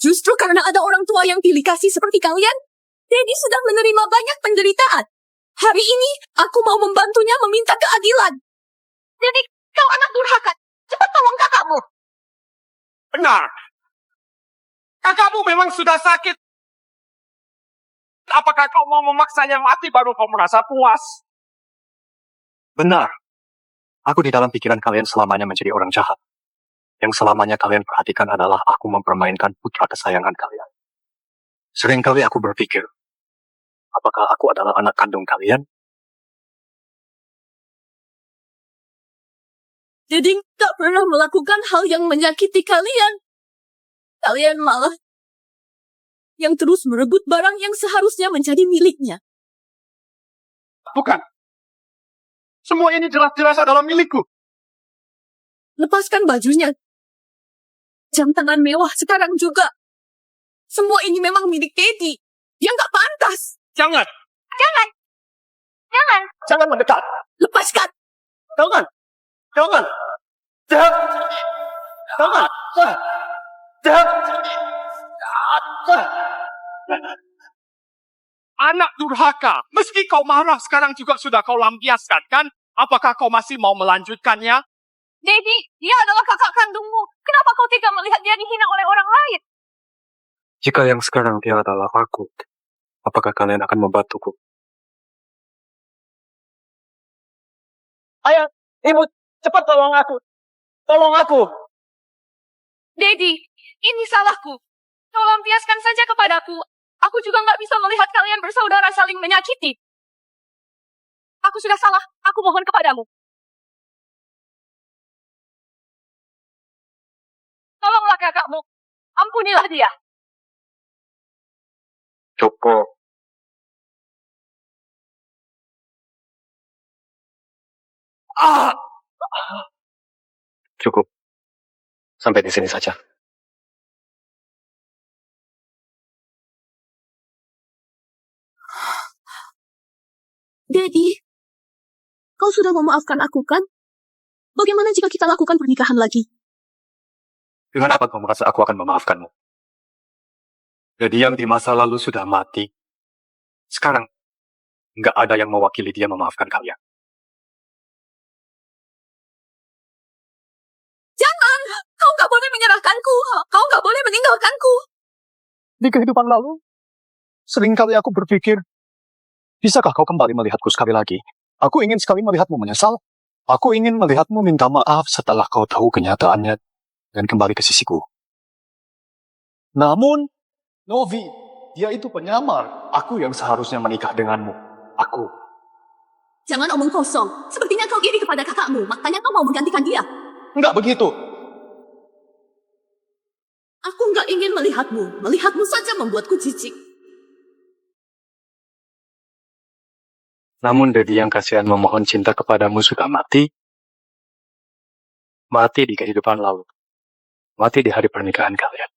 Justru karena ada orang tua yang pilih kasih seperti kalian, Dedi sudah menerima banyak penderitaan. Hari ini, aku mau membantunya meminta keadilan. Jadi, kau anak durhaka. Cepat tolong kakakmu. Benar. Kakakmu memang sudah sakit. Apakah kau mau memaksanya mati baru kau merasa puas? Benar. Aku di dalam pikiran kalian selamanya menjadi orang jahat. Yang selamanya kalian perhatikan adalah aku mempermainkan putra kesayangan kalian. Seringkali aku berpikir, apakah aku adalah anak kandung kalian? Dedi tak pernah melakukan hal yang menyakiti kalian. Kalian malah yang terus merebut barang yang seharusnya menjadi miliknya. Bukan. Semua ini jelas-jelas adalah milikku. Lepaskan bajunya. Jam tangan mewah sekarang juga. Semua ini memang milik Dedi. Dia nggak pantas. Jangan mendekat. Lepaskan. Jangan. Anak durhaka. Meski kau marah, sekarang juga sudah kau lampiaskan, kan? Apakah kau masih mau melanjutkannya? Dedi, dia adalah kakak kandungmu. Kenapa kau tega melihat dia dihina oleh orang lain? Jika yang sekarang dia adalah aku, apakah kalian akan membantuku? Ayah, ibu, cepat tolong aku. Tolong aku. Dedi, ini salahku. Kau lampiaskan saja kepadaku. Aku juga nggak bisa melihat kalian bersaudara saling menyakiti. Aku sudah salah. Aku mohon kepadamu. Tolonglah kakakmu. Ampunilah dia. Cukup. Cukup. Sampai di sini saja. Daddy, kau sudah memaafkan aku kan? Bagaimana jika kita lakukan pernikahan lagi? Dengan apa kau merasa aku akan memaafkanmu? Jadi yang di masa lalu sudah mati. Sekarang, nggak ada yang mewakili dia memaafkan kalian. Jangan! Kau nggak boleh menyerahkanku. Kau nggak boleh meninggalkanku. Di kehidupan lalu, seringkali aku berpikir, bisakah kau kembali melihatku sekali lagi? Aku ingin sekali melihatmu menyesal. Aku ingin melihatmu minta maaf setelah kau tahu kenyataannya dan kembali ke sisiku. Namun, Novi, dia itu penyamar. Aku yang seharusnya menikah denganmu. Aku. Jangan omong kosong. Sepertinya kau iri kepada kakakmu, makanya kau mau menggantikan dia. Enggak begitu. Aku nggak ingin melihatmu. Melihatmu saja membuatku jijik. Namun Dedi yang kasihan memohon cinta kepadamu sudah mati. Mati di kehidupan lalu. Mati di hari pernikahan kalian.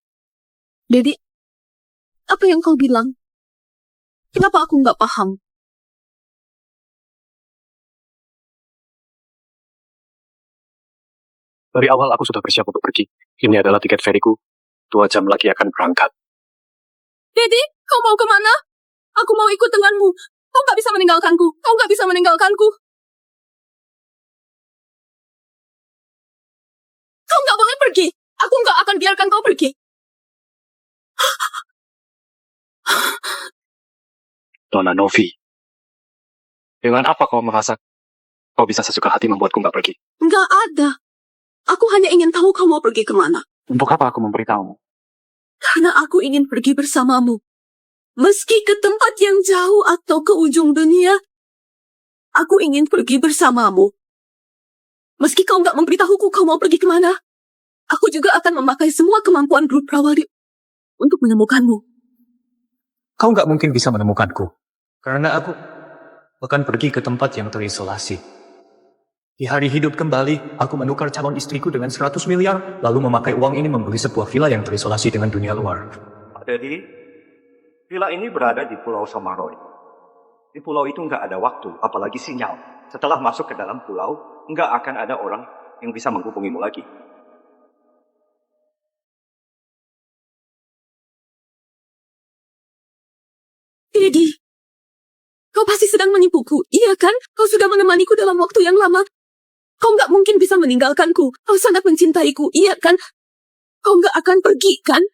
Daddy, apa yang kau bilang? Kenapa aku nggak paham? Dari awal aku sudah bersiap untuk pergi. Ini adalah tiket feriku. 2 jam lagi akan berangkat. Daddy, kau mau kemana? Aku mau ikut denganmu. Kau nggak bisa meninggalkanku. Kau nggak bisa meninggalkanku. Kau nggak boleh pergi. Aku nggak akan biarkan kau pergi. Nona Novi. Dengan apa kau merasa kau bisa sesuka hati membuatku nggak pergi? Nggak ada. Aku hanya ingin tahu kau mau pergi kemana. Untuk apa aku memberitahumu? Karena aku ingin pergi bersamamu. Meski ke tempat yang jauh atau ke ujung dunia, aku ingin pergi bersamamu. Meski kau nggak memberitahuku kau mau pergi kemana, aku juga akan memakai semua kemampuan grup Prawari untuk menemukanmu. Kau nggak mungkin bisa menemukanku. Karena aku akan pergi ke tempat yang terisolasi. Di hari hidup kembali, aku menukar calon istriku dengan 100 miliar, lalu memakai uang ini membeli sebuah villa yang terisolasi dengan dunia luar. Jadi, villa ini berada di Pulau Somaroy. Di pulau itu nggak ada waktu, apalagi sinyal. Setelah masuk ke dalam pulau, nggak akan ada orang yang bisa menghubungimu lagi. Daddy, kau pasti sedang menipuku, iya kan? Kau sudah menemaniku dalam waktu yang lama. Kau nggak mungkin bisa meninggalkanku. Kau sangat mencintaiku, iya kan? Kau nggak akan pergi, kan?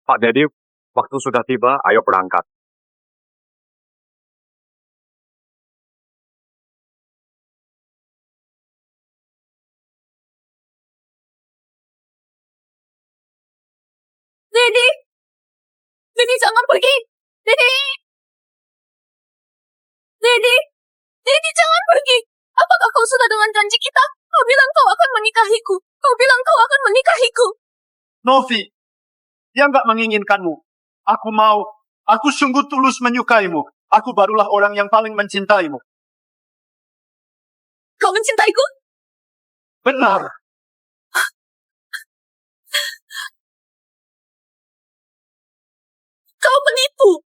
Pak Dedi, waktu sudah tiba, ayo berangkat. Daddy! Daddy, jangan pergi! Daddy! Daddy! Daddy, jangan pergi! Apakah kau sudah dengan janji kita? Kau bilang kau akan menikahiku. Kau bilang kau akan menikahiku. Novi, dia nggak menginginkanmu. Aku mau. Aku sungguh tulus menyukaimu. Aku barulah orang yang paling mencintaimu. Kau mencintaiku? Benar. Kau penipu.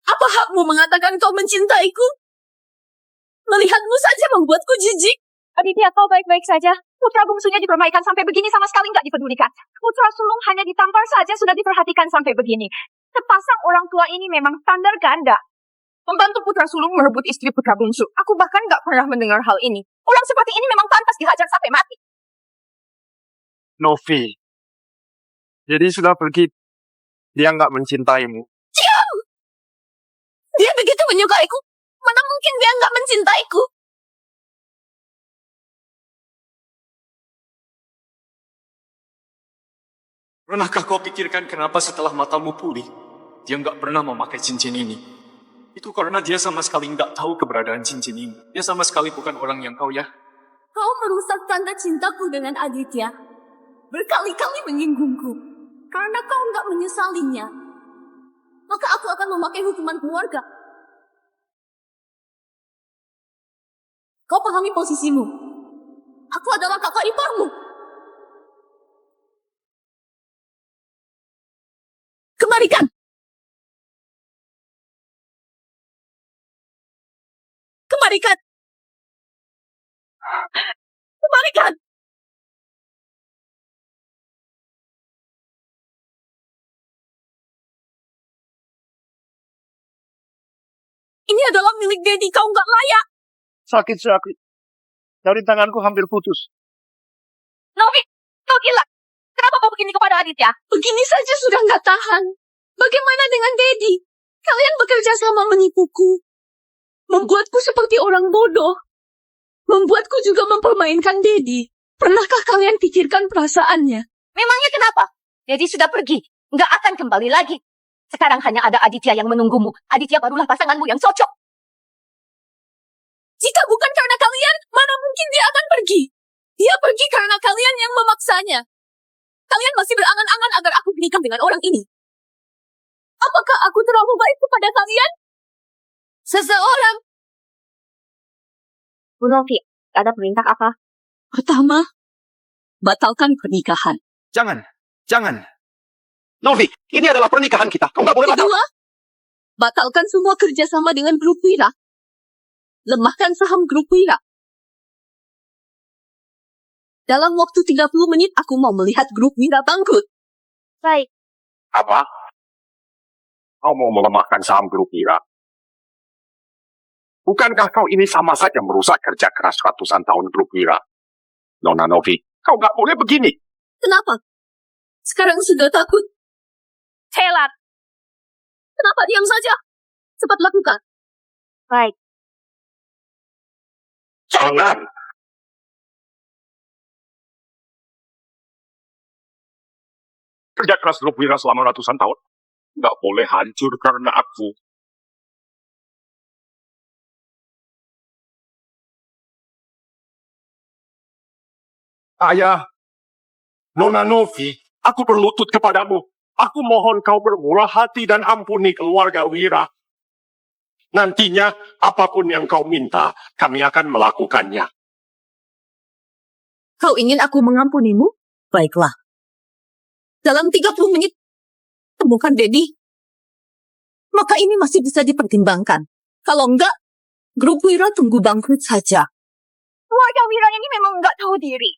Apa hakmu mengatakan kau mencintaiku? Melihatmu saja membuatku jijik. Aditya, kau baik-baik saja. Putra bungsunya dipermaikan sampai begini sama sekali nggak dipedulikan. Putra sulung hanya ditampar saja sudah diperhatikan sampai begini. Sepasang orang tua ini memang standar ganda. Pembantu putra sulung merebut istri putra bungsu. Aku bahkan nggak pernah mendengar hal ini. Orang seperti ini memang pantas dihajar sampai mati. Novi. Jadi sudah pergi. Dia nggak mencintaimu. Diam! Dia begitu menyukaiku. Mana mungkin dia nggak mencintaiku? Pernahkah kau pikirkan kenapa setelah matamu pulih, dia nggak pernah memakai cincin ini? Itu karena dia sama sekali nggak tahu keberadaan cincin ini. Dia sama sekali bukan orang yang kau ya. Kau merusak tanda cintaku dengan Aditya. Berkali-kali menyinggungku. Karena kau nggak menyesalinya. Maka aku akan memakai hukuman keluarga. Kau pahami posisimu. Aku adalah kakak iparmu. Kembalikan! Kembalikan! Kembalikan! Ini adalah milik Daddy, kau nggak layak. Sakit. Dari tanganku hampir putus. Novi, kau gila. Kenapa kau begini kepada Aditya? Begini saja sudah nggak tahan. Bagaimana dengan Daddy? Kalian bekerja sama menipuku. Membuatku seperti orang bodoh. Membuatku juga mempermainkan Daddy. Pernahkah kalian pikirkan perasaannya? Memangnya kenapa? Daddy sudah pergi. Nggak akan kembali lagi. Sekarang hanya ada Aditya yang menunggumu. Aditya barulah pasanganmu yang cocok. Jika bukan karena kalian, mana mungkin dia akan pergi? Dia pergi karena kalian yang memaksanya. Kalian masih berangan-angan agar aku menikah dengan orang ini. Apakah aku terlalu baik kepada kalian? Seseorang. Bu Novi, ada perintah apa? Pertama, batalkan pernikahan. Jangan. Novi, ini adalah pernikahan kita. Kau nggak boleh batal. Kedua, batalkan semua kerjasama dengan grup Wira. Lemahkan saham grup Wira. Dalam waktu 30 menit, aku mau melihat grup Wira bangkrut. Baik. Apa? Kau mau melemahkan saham grup Wira? Bukankah kau ini sama saja merusak kerja keras ratusan tahun grup Wira? Nona Novi, kau nggak boleh begini. Kenapa? Sekarang sudah takut. Telat. Kenapa diam saja? Cepat lakukan. Baik. Jangan. Kerja keras grup Wira selama ratusan tahun nggak boleh hancur karena aku. Ayah, Nona Novi, aku berlutut kepadamu. Aku mohon kau bermurah hati dan ampuni keluarga Wira. Nantinya, apapun yang kau minta, kami akan melakukannya. Kau ingin aku mengampunimu? Baiklah. Dalam 30 menit, temukan Daddy. Maka ini masih bisa dipertimbangkan. Kalau enggak, grup Wira tunggu bangkrut saja. Keluarga Wira ini memang nggak tahu diri.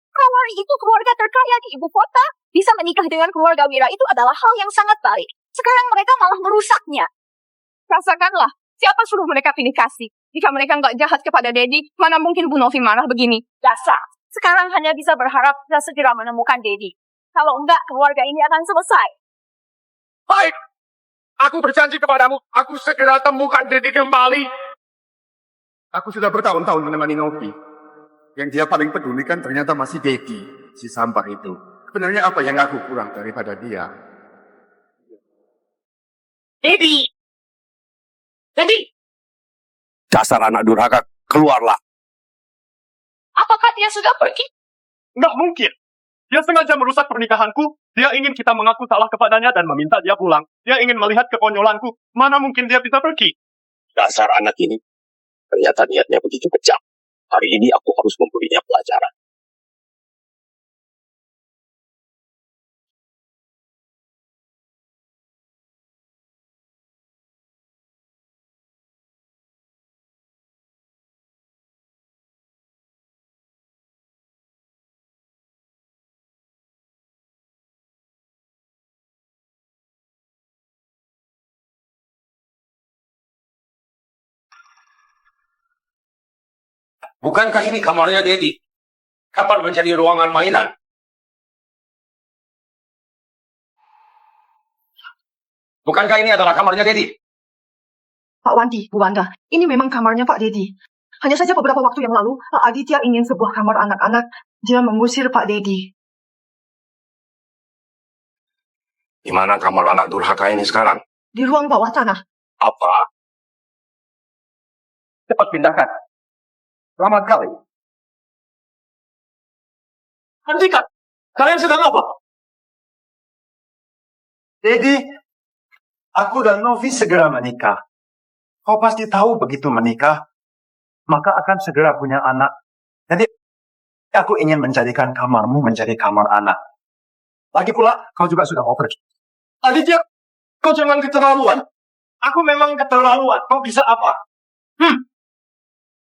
Kalau itu keluarga terkaya di ibu kota, bisa menikah dengan keluarga Wira itu adalah hal yang sangat baik. Sekarang mereka malah merusaknya. Rasakanlah, siapa suruh mereka pilih kasih? Jika mereka nggak jahat kepada Daddy, mana mungkin Bu Novi marah begini? Dasar. Sekarang hanya bisa berharap bisa segera menemukan Daddy. Kalau enggak, keluarga ini akan selesai. Baik, aku berjanji kepadamu, aku segera temukan Daddy kembali. Aku sudah bertahun-tahun menemani Novi. Yang dia paling pedulikan ternyata masih Daddy, si sampah itu. Sebenarnya apa yang aku kurang daripada dia? Daddy! Dasar anak durhaka, keluarlah. Apakah dia sudah pergi? Nggak mungkin. Dia sengaja merusak pernikahanku. Dia ingin kita mengaku salah kepadanya dan meminta dia pulang. Dia ingin melihat kekonyolanku. Mana mungkin dia bisa pergi? Dasar anak ini, ternyata niatnya begitu kejam. Hari ini aku harus memberinya pelajaran. Bukankah ini kamarnya Daddy? Kapan menjadi ruangan mainan? Bukankah ini adalah kamarnya Daddy? Pak Wandi, Bu Wanda, ini memang kamarnya Pak Deddy. Hanya saja beberapa waktu yang lalu, Pak Aditya ingin sebuah kamar anak-anak. Dia mengusir Pak Deddy. Di mana kamar anak durhaka ini sekarang? Di ruang bawah tanah. Apa? Cepat pindahkan. Selamat kali. Hentikan! Kalian sedang apa? Daddy, aku dan Novi segera menikah. Kau pasti tahu begitu menikah, maka akan segera punya anak. Jadi, aku ingin menjadikan kamarmu menjadi kamar anak. Lagi pula, kau juga sudah mau pergi. Aditya, kau jangan keterlaluan. Aku memang keterlaluan. Kau bisa apa?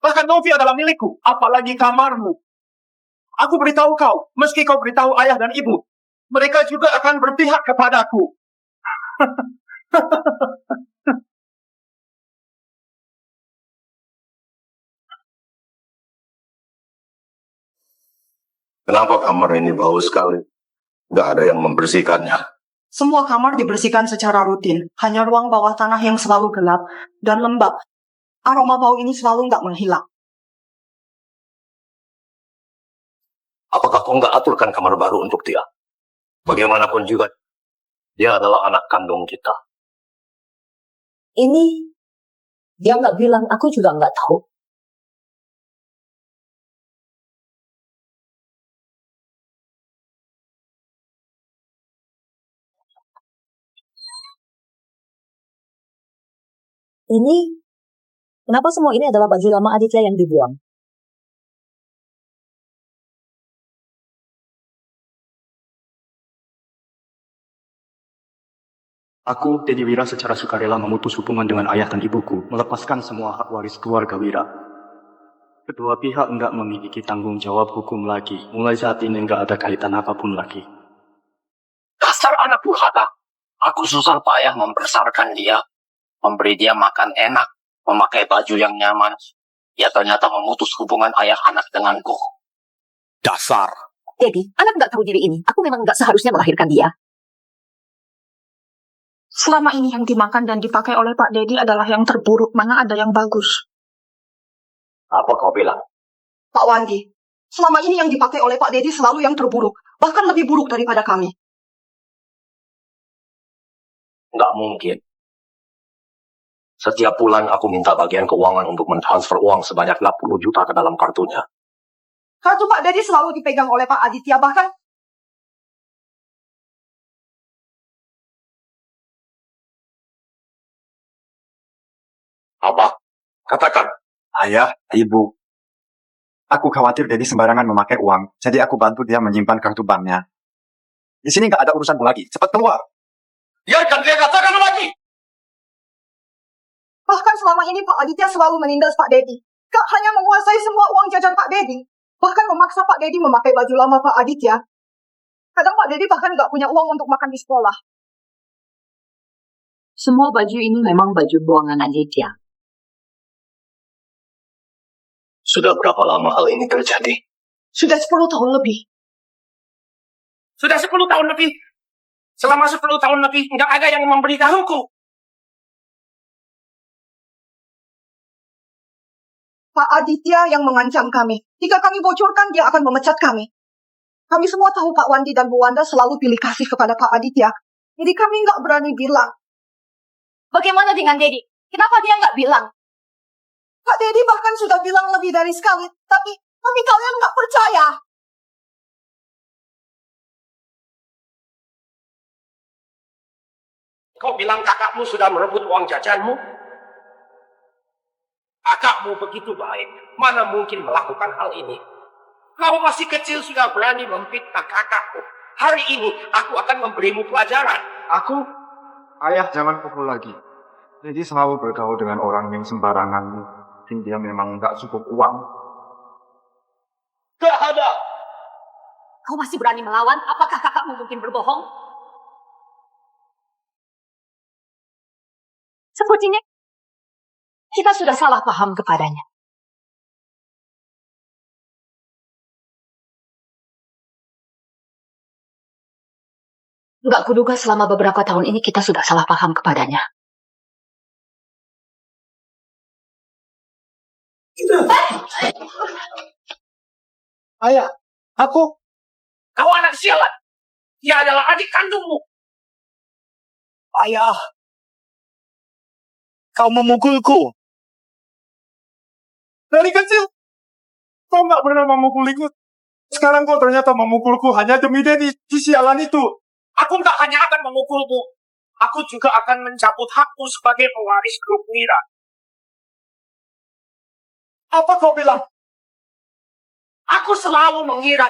Bahkan Novi adalah milikku, apalagi kamarmu. Aku beritahu kau, meski kau beritahu ayah dan ibu, mereka juga akan berpihak kepadaku. Kenapa kamar ini bau sekali? Nggak ada yang membersihkannya. Semua kamar dibersihkan secara rutin. Hanya ruang bawah tanah yang selalu gelap dan lembab. Aroma bau ini selalu nggak menghilang. Apakah kau nggak aturkan kamar baru untuk dia? Bagaimanapun juga, dia adalah anak kandung kita. Ini dia nggak bilang, aku juga nggak tahu. Ini, kenapa semua ini adalah baju lama Aditya yang dibuang? Aku, Teddy Wira, secara sukarela memutus hubungan dengan ayah dan ibuku, melepaskan semua hak waris keluarga Wira. Kedua pihak enggak memiliki tanggung jawab hukum lagi. Mulai saat ini enggak ada kaitan apapun lagi. Dasar anak durhaka. Aku susah payah membesarkan dia, memberi dia makan enak, memakai baju yang nyaman. Dia ternyata memutus hubungan ayah anak denganku. Dasar. Teddy, anak nggak tahu diri ini. Aku memang nggak seharusnya melahirkan dia. Selama ini yang dimakan dan dipakai oleh Pak Dedi adalah yang terburuk, mana ada yang bagus. Apa kau bilang? Pak Wandi, selama ini yang dipakai oleh Pak Dedi selalu yang terburuk, bahkan lebih buruk daripada kami. Nggak mungkin. Setiap bulan aku minta bagian keuangan untuk mentransfer uang sebanyak 80 juta ke dalam kartunya. Kartu Pak Dedi selalu dipegang oleh Pak Aditya, bahkan Apa? Katakan. Ayah, ibu. Aku khawatir Dedi sembarangan memakai uang, jadi aku bantu dia menyimpan kartu banknya. Di sini nggak ada urusanmu lagi. Cepat keluar. Biarkan dia katakan lagi. bahkan selama ini Pak Aditya selalu menindas Pak Dedi. Kak hanya menguasai semua uang jajan Pak Dedi, bahkan memaksa Pak Dedi memakai baju lama Pak Aditya. Kadang Pak Dedi bahkan nggak punya uang untuk makan di sekolah. Semua baju ini memang baju buangan Aditya. Sudah berapa lama hal ini terjadi? Sudah 10 tahun lebih. Sudah 10 tahun lebih. Selama 10 tahun lebih, nggak ada yang memberitahuku. Pak Aditya yang mengancam kami. Jika kami bocorkan, dia akan memecat kami. Kami semua tahu Pak Wandi dan Bu Wanda selalu pilih kasih kepada Pak Aditya. Jadi kami nggak berani bilang. Bagaimana dengan Dedi? Kenapa dia nggak bilang? Pak Dedi bahkan sudah bilang lebih dari sekali. Tapi kalian nggak percaya. Kau bilang kakakmu sudah merebut uang jajanmu? Kakakmu begitu baik, mana mungkin melakukan hal ini? Kau masih kecil sudah berani memfitnah kakakku. Hari ini aku akan memberimu pelajaran. Aku? Ayah, jangan pukul lagi. Jadi selalu bergaul dengan orang yang sembarangan. Mungkin dia memang nggak cukup uang. Gak ada. Kau masih berani melawan? Apakah kakakmu mungkin berbohong? Sepertinya kita sudah salah paham kepadanya. Enggak kuduga selama beberapa tahun ini kita sudah salah paham kepadanya. Ayah, aku. Kau anak sialan. Dia adalah adik kandungmu. Ayah. Kau memukulku. Dari kecil, kau nggak pernah memukuliku. Sekarang kau ternyata memukulku hanya demi Dedi, si sialan itu. Aku nggak hanya akan memukulmu. Aku juga akan mencabut hakku sebagai pewaris grup Wira. Apa kau bilang? Aku selalu mengira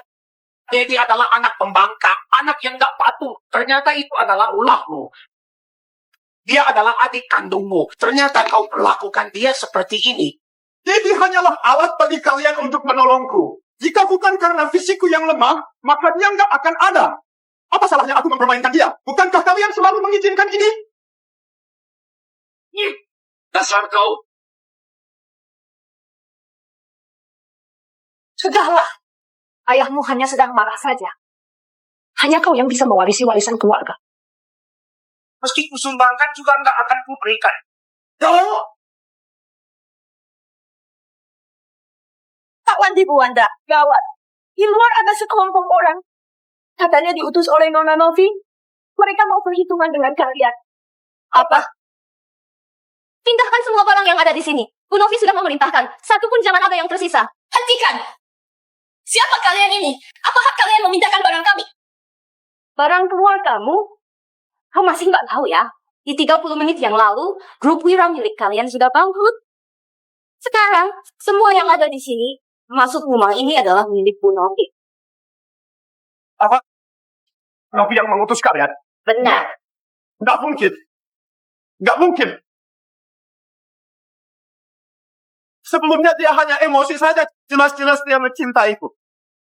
Dedi adalah anak pembangkang, anak yang gak patuh. Ternyata itu adalah ulahmu. Dia adalah adik kandungmu. Ternyata kau perlakukan dia seperti ini. Dedi hanyalah alat bagi kalian untuk menolongku. Jika bukan karena fisikku yang lemah, maka dia nggak akan ada. Apa salahnya aku mempermainkan dia? Bukankah kalian selalu mengizinkan ini? Dasar kau. Sudahlah. Ayahmu hanya sedang marah saja. Hanya kau yang bisa mewarisi warisan keluarga. Meski kusumbangkan juga nggak akan kuberikan. Pak Wandi, Bu Wanda, gawat. Di luar ada sekelompok orang. Katanya diutus oleh Nona Novi. Mereka mau perhitungan dengan kalian. Apa? Pindahkan semua barang yang ada di sini. Bu Novi sudah memerintahkan. Satu pun jangan ada yang tersisa. Hentikan! Siapa kalian ini? Apa hak kalian memindahkan barang kami? Barang keluar kamu? Kau masih nggak tahu ya? Di 30 menit yang lalu, grup Wira milik kalian sudah bangkrut. Sekarang, semua yang ada di sini, masuk rumah ini adalah milik Bu Novi. Apa? Novi yang mengutus kalian? Benar. Nggak mungkin. Nggak mungkin. Sebelumnya dia hanya emosi saja. Jelas-jelas dia mencintaiku.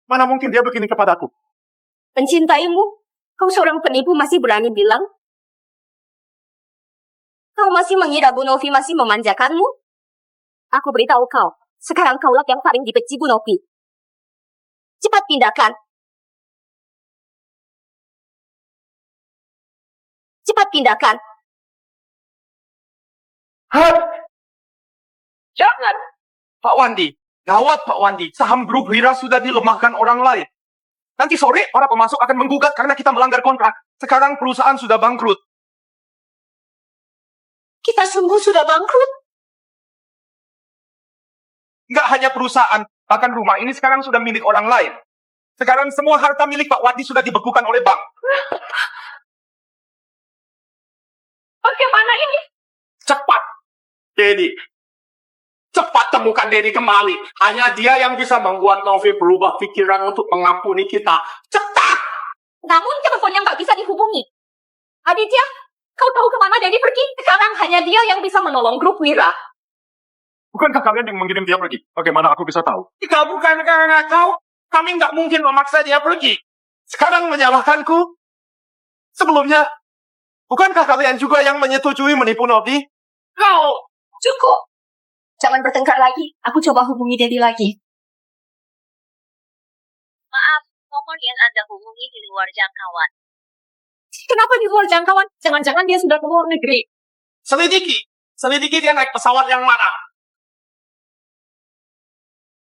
Mana mungkin dia begini kepadaku? Mencintaimu? Kau seorang penipu masih berani bilang? Kau masih mengira Bu Novi masih memanjakanmu? Aku beritahu kau, sekarang kaulah yang paling dibenci Bu Novi. Cepat pindahkan. Cepat pindahkan. Jangan! Pak Wandi, gawat Pak Wandi. Saham grup Wira sudah dilemahkan orang lain. Nanti sore para pemasok akan menggugat karena kita melanggar kontrak. Sekarang perusahaan sudah bangkrut. Kita sungguh sudah bangkrut. Nggak hanya perusahaan, bahkan rumah ini sekarang sudah milik orang lain. Sekarang semua harta milik Pak Wandi sudah dibekukan oleh bank. Bagaimana ini? Cepat, Dedi. Cepat temukan Dedi kembali. Hanya dia yang bisa membuat Novi berubah pikiran untuk mengampuni kita. Cepat! Namun teleponnya nggak bisa dihubungi. Aditya, kau tahu kemana Dedi pergi? Sekarang hanya dia yang bisa menolong grup Wira. Bukankah kalian yang mengirim dia pergi? Bagaimana aku bisa tahu? Jika bukan karena kau, kami nggak mungkin memaksa dia pergi. Sekarang menyalahkanku? Sebelumnya, bukankah kalian juga yang menyetujui menipu Novi? Kau, cukup. Jangan bertengkar lagi. Aku coba hubungi Dedi lagi. Maaf, nomor yang Anda hubungi di luar jangkauan. Kenapa di luar jangkauan? Jangan-jangan dia sudah ke luar negeri. Selidiki. Selidiki dia naik pesawat yang mana.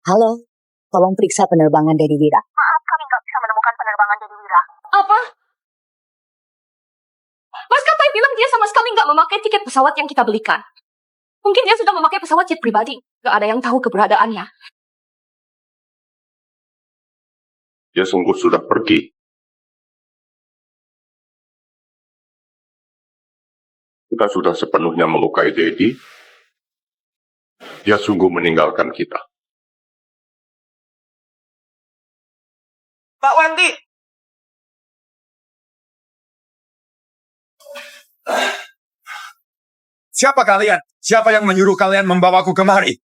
Halo, tolong periksa penerbangan Dedi Wira. Maaf, kami nggak bisa menemukan penerbangan Dedi Wira. Apa? Maskapai bilang dia sama sekali nggak memakai tiket pesawat yang kita belikan. Mungkin dia sudah memakai pesawat jet pribadi. Nggak ada yang tahu keberadaannya. Dia sungguh sudah pergi. Kita sudah sepenuhnya melukai Dedi. Dia sungguh meninggalkan kita. Pak Wandi. Siapa kalian? Siapa yang menyuruh kalian membawaku kemari?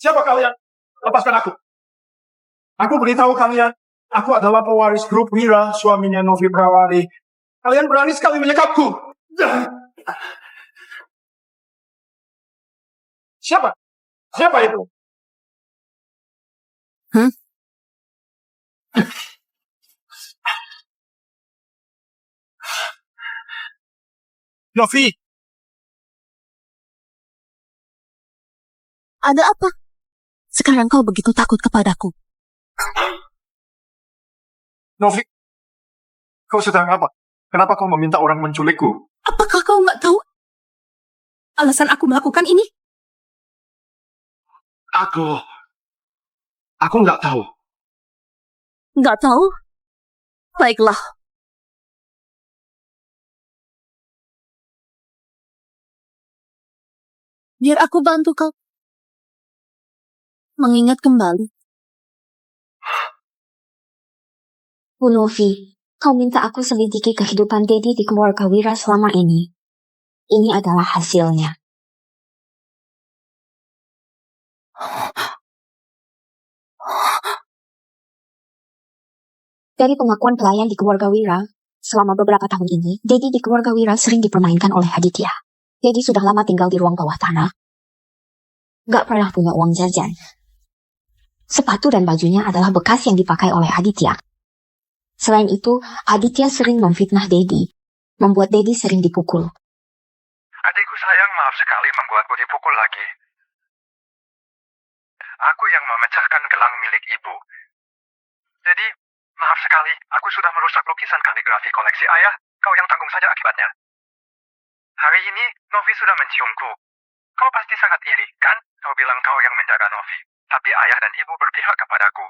Siapa kalian? Lepaskan aku. Aku beritahu kalian, aku adalah pewaris grup Wira, suaminya Novi Prawari. Kalian berani sekali menyekapku. Siapa? Siapa itu? Novi, Ada apa? Sekarang kau begitu takut kepadaku. Novi, kau sedang apa? Kenapa kau meminta orang menculikku? Apakah kau nggak tahu alasan aku melakukan ini? Aku nggak tahu. Nggak tahu? Baiklah. Biar aku bantu kau mengingat kembali. Bu Novi, kau minta aku selidiki kehidupan Dedi di keluarga Wira selama ini. Ini adalah hasilnya. Dari pengakuan pelayan di keluarga Wira, selama beberapa tahun ini, Dedi di keluarga Wira sering dipermainkan oleh Aditya. Dedi sudah lama tinggal di ruang bawah tanah. Gak pernah punya uang jajan. Sepatu dan bajunya adalah bekas yang dipakai oleh Aditya. Selain itu, Aditya sering memfitnah Dedi, membuat Dedi sering dipukul. Adikku sayang, maaf sekali membuatku dipukul lagi. Aku yang memecahkan gelang milik ibu. Jadi, maaf sekali, aku sudah merusak lukisan kaligrafi koleksi ayah. Kau yang tanggung saja akibatnya. Hari ini, Novi sudah menciumku. Kau pasti sangat iri, kan? Kau bilang kau yang menjaga Novi. Tapi ayah dan ibu berpihak kepadaku.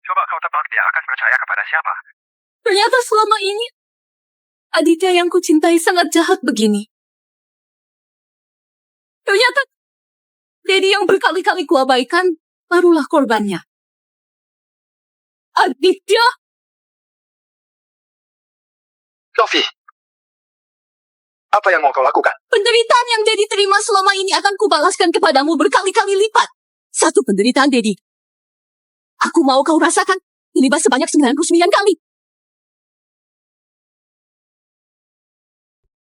Coba kau tebak dia akan percaya kepada siapa? Ternyata selama ini, Aditya yang kucintai sangat jahat begini. Ternyata, Dedi yang berkali-kali kuabaikan, barulah korbannya. Aditya! Novi, apa yang mau kau lakukan? Penderitaan yang Dedi terima selama ini akan kubalaskan kepadamu berkali-kali lipat. Satu penderitaan Dedi. Aku mau kau rasakan dilibat sebanyak 99 kali.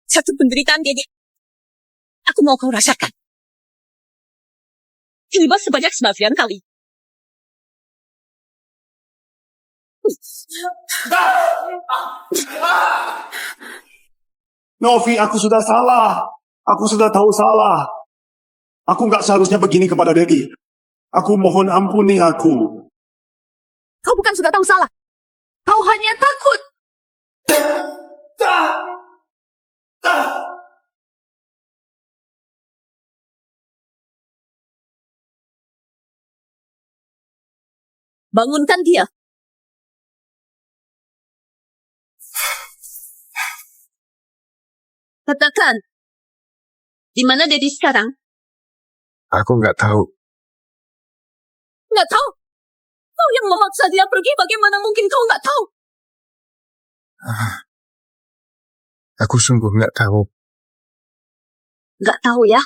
Satu penderitaan Dedi. Aku mau kau rasakan. Dilibat sebanyak 9 kali. Novi, aku sudah salah. Aku sudah tahu salah. Aku nggak seharusnya begini kepada Dedi. Aku mohon ampuni aku. Kau bukan sudah tahu salah. Kau hanya takut. Bangunkan dia. Katakan, di mana Dedi sekarang? Aku nggak tahu. Nggak tahu? Kau yang memaksa dia pergi, bagaimana mungkin kau nggak tahu? Aku sungguh nggak tahu. Nggak tahu ya?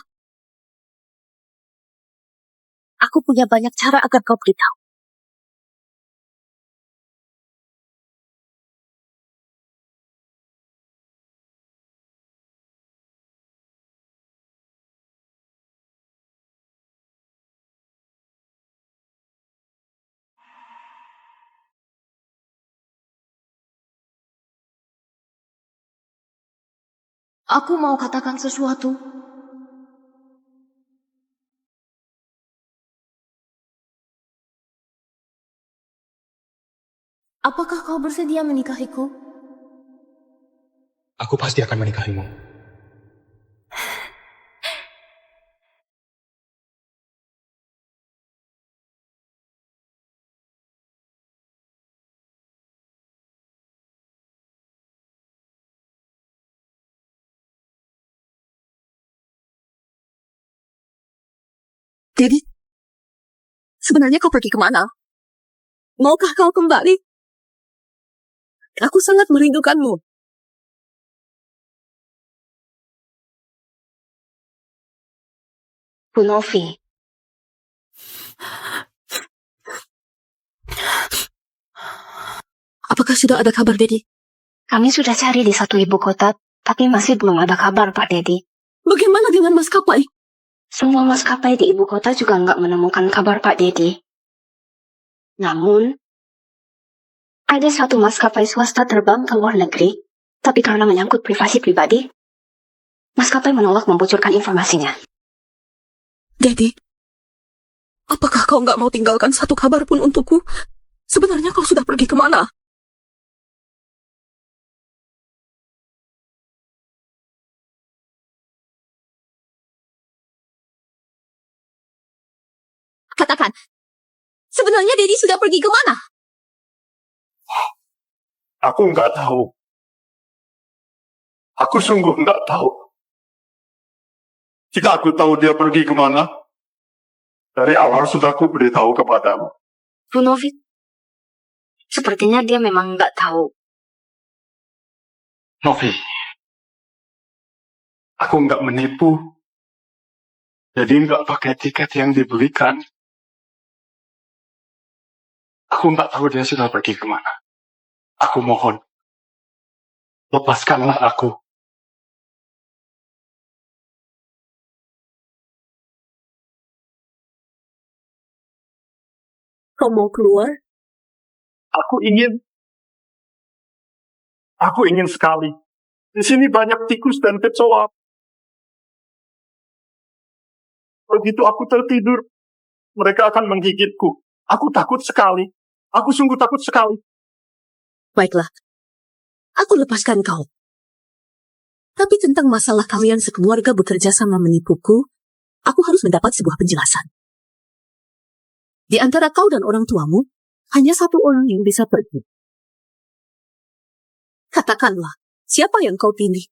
Aku punya banyak cara agar kau beritahu. Aku mau katakan sesuatu. Apakah kau bersedia menikahiku? Aku pasti akan menikahimu. Dedi, sebenarnya kau pergi kemana? Maukah kau kembali? Aku sangat merindukanmu. Bu Novi. Apakah sudah ada kabar Dedi? Kami sudah cari di satu ibu kota, tapi masih belum ada kabar Pak Dedi. Bagaimana dengan maskapai? Semua maskapai di ibu kota juga nggak menemukan kabar Pak Dedi. Namun, ada satu maskapai swasta terbang ke luar negeri, tapi karena menyangkut privasi pribadi, maskapai menolak membocorkan informasinya. Dedi, apakah kau nggak mau tinggalkan satu kabar pun untukku? Sebenarnya kau sudah pergi kemana? Katakan, sebenarnya Dedi sudah pergi kemana? Aku nggak tahu. Aku sungguh nggak tahu. Jika aku tahu dia pergi kemana, dari awal sudah aku beritahu kepadamu. Bu Novi, sepertinya dia memang nggak tahu. Novi, aku nggak menipu. Jadi nggak pakai tiket yang dibelikan. Aku nggak tahu dia sudah pergi kemana. Aku mohon, lepaskanlah aku. Kau mau keluar? Aku ingin sekali. Di sini banyak tikus dan kecoa. Begitu aku tertidur, mereka akan menggigitku. Aku takut sekali. Aku sungguh takut sekali. Baiklah, aku lepaskan kau. Tapi tentang masalah kalian sekeluarga bekerja sama menipuku, aku harus mendapat sebuah penjelasan. Di antara kau dan orang tuamu, hanya satu orang yang bisa pergi. Katakanlah, siapa yang kau pilih?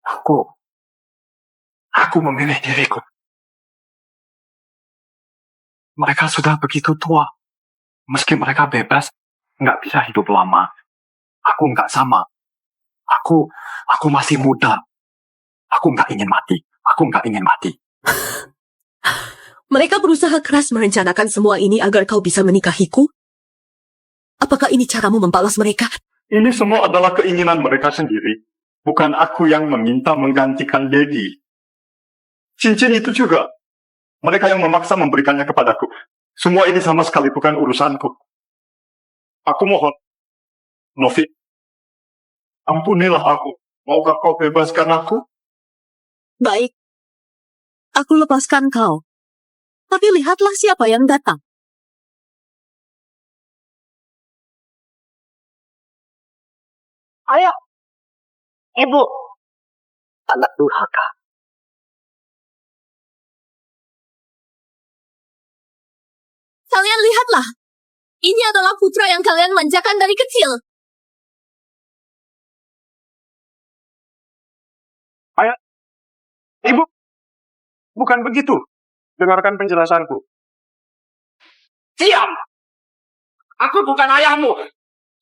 Aku memilih diriku. Mereka sudah begitu tua. Meski mereka bebas, nggak bisa hidup lama. Aku nggak sama. Aku masih muda. Aku nggak ingin mati. Aku nggak ingin mati. Mereka berusaha keras merencanakan semua ini agar kau bisa menikahiku? Apakah ini caramu membalas mereka? Ini semua adalah keinginan mereka sendiri. Bukan aku yang meminta menggantikan Dedi. Cincin itu juga. Mereka yang memaksa memberikannya kepadaku. Semua ini sama sekali bukan urusanku. Aku mohon, Novi, ampunilah aku. Maukah kau bebaskan aku? Baik, aku lepaskan kau. Tapi lihatlah siapa yang datang. Ayah, ibu, anak durhaka. Kalian lihatlah. Ini adalah putra yang kalian manjakan dari kecil. Ayah, ibu, bukan begitu. Dengarkan penjelasanku. Diam! Aku bukan ayahmu.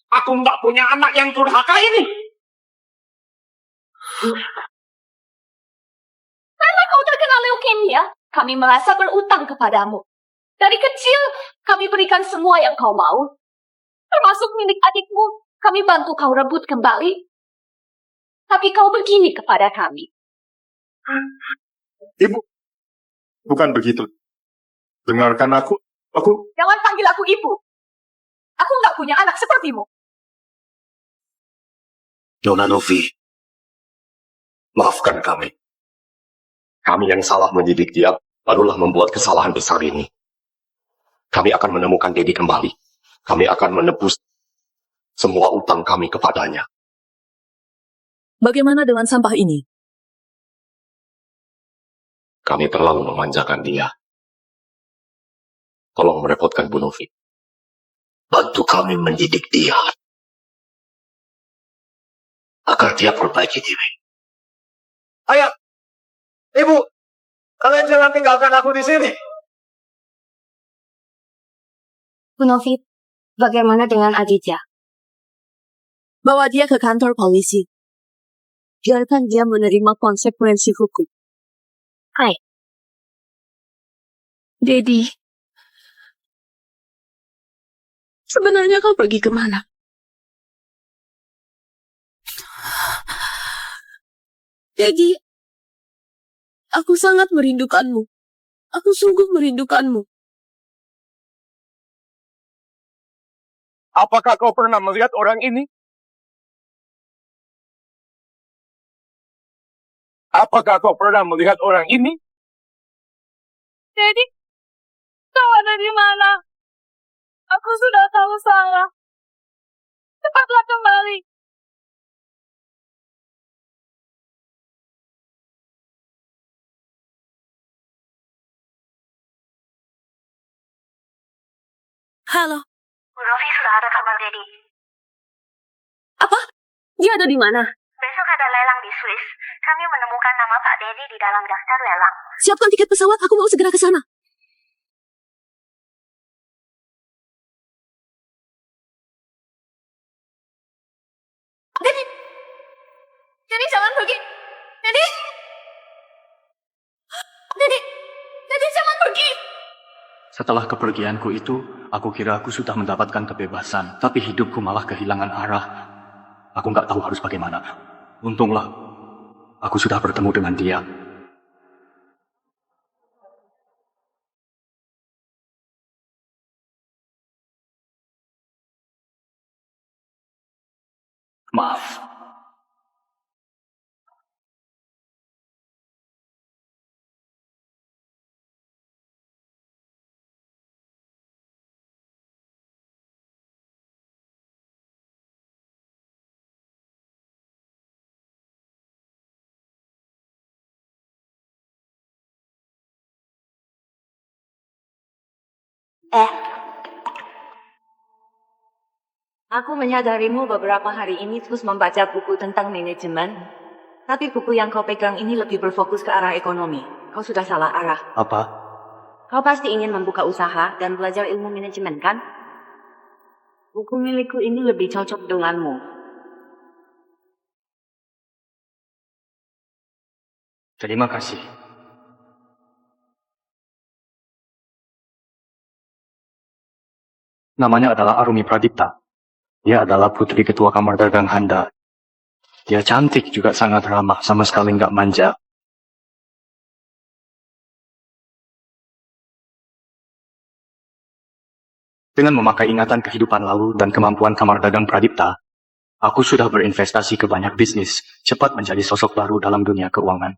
Aku nggak punya anak yang durhaka ini. Karena kau terkena leukemia, kami merasa berutang kepadamu. Dari kecil, kami berikan semua yang kau mau. Termasuk milik adikmu, kami bantu kau rebut kembali. Tapi kau begini kepada kami. Ibu, bukan begitu. Dengarkan aku. Jangan panggil aku ibu. Aku nggak punya anak sepertimu. Nona Novi, maafkan kami. Kami yang salah mendidik dia, barulah membuat kesalahan besar ini. Kami akan menemukan Dedi kembali. Kami akan menebus semua utang kami kepadanya. Bagaimana dengan sampah ini? Kami terlalu memanjakan dia. Tolong merepotkan Bu Novi. Bantu kami mendidik dia. Agar dia perbaiki diri. Ayah, ibu, kalian jangan tinggalkan aku di sini. Bu Novi, bagaimana dengan Aditya? Bawa dia ke kantor polisi. Biarkan dia menerima konsekuensi hukum. Hai. Dedi. Sebenarnya kau pergi kemana? Dedi. Aku sangat merindukanmu. Aku sungguh merindukanmu. Apakah kau pernah melihat orang ini? Apakah kau pernah melihat orang ini? Dedi, kau ada di mana? Aku sudah tahu salah. Cepatlah kembali. Halo. Bu Novi sudah ada kabar Dedi. Apa? Dia ada di mana? Besok ada lelang di Swiss, kami menemukan nama Pak Dedi di dalam daftar lelang. Siapkan tiket pesawat, aku mau segera ke sana. Dedi jangan pergi. Dedi. Dedi jangan pergi. Setelah kepergianku itu, aku kira aku sudah mendapatkan kebebasan, tapi hidupku malah kehilangan arah. Aku nggak tahu harus bagaimana. Untunglah, aku sudah bertemu dengan dia. Maaf. Aku menyadarimu beberapa hari ini terus membaca buku tentang manajemen. Tapi buku yang kau pegang ini lebih berfokus ke arah ekonomi. Kau sudah salah arah. Apa? Kau pasti ingin membuka usaha dan belajar ilmu manajemen, kan? Buku milikku ini lebih cocok denganmu. Terima kasih. Namanya adalah Arumi Pradipta. Dia adalah putri ketua kamar dagang Handa. Dia cantik juga sangat ramah, sama sekali nggak manja. Dengan memakai ingatan kehidupan lalu dan kemampuan kamar dagang Pradipta, aku sudah berinvestasi ke banyak bisnis, cepat menjadi sosok baru dalam dunia keuangan.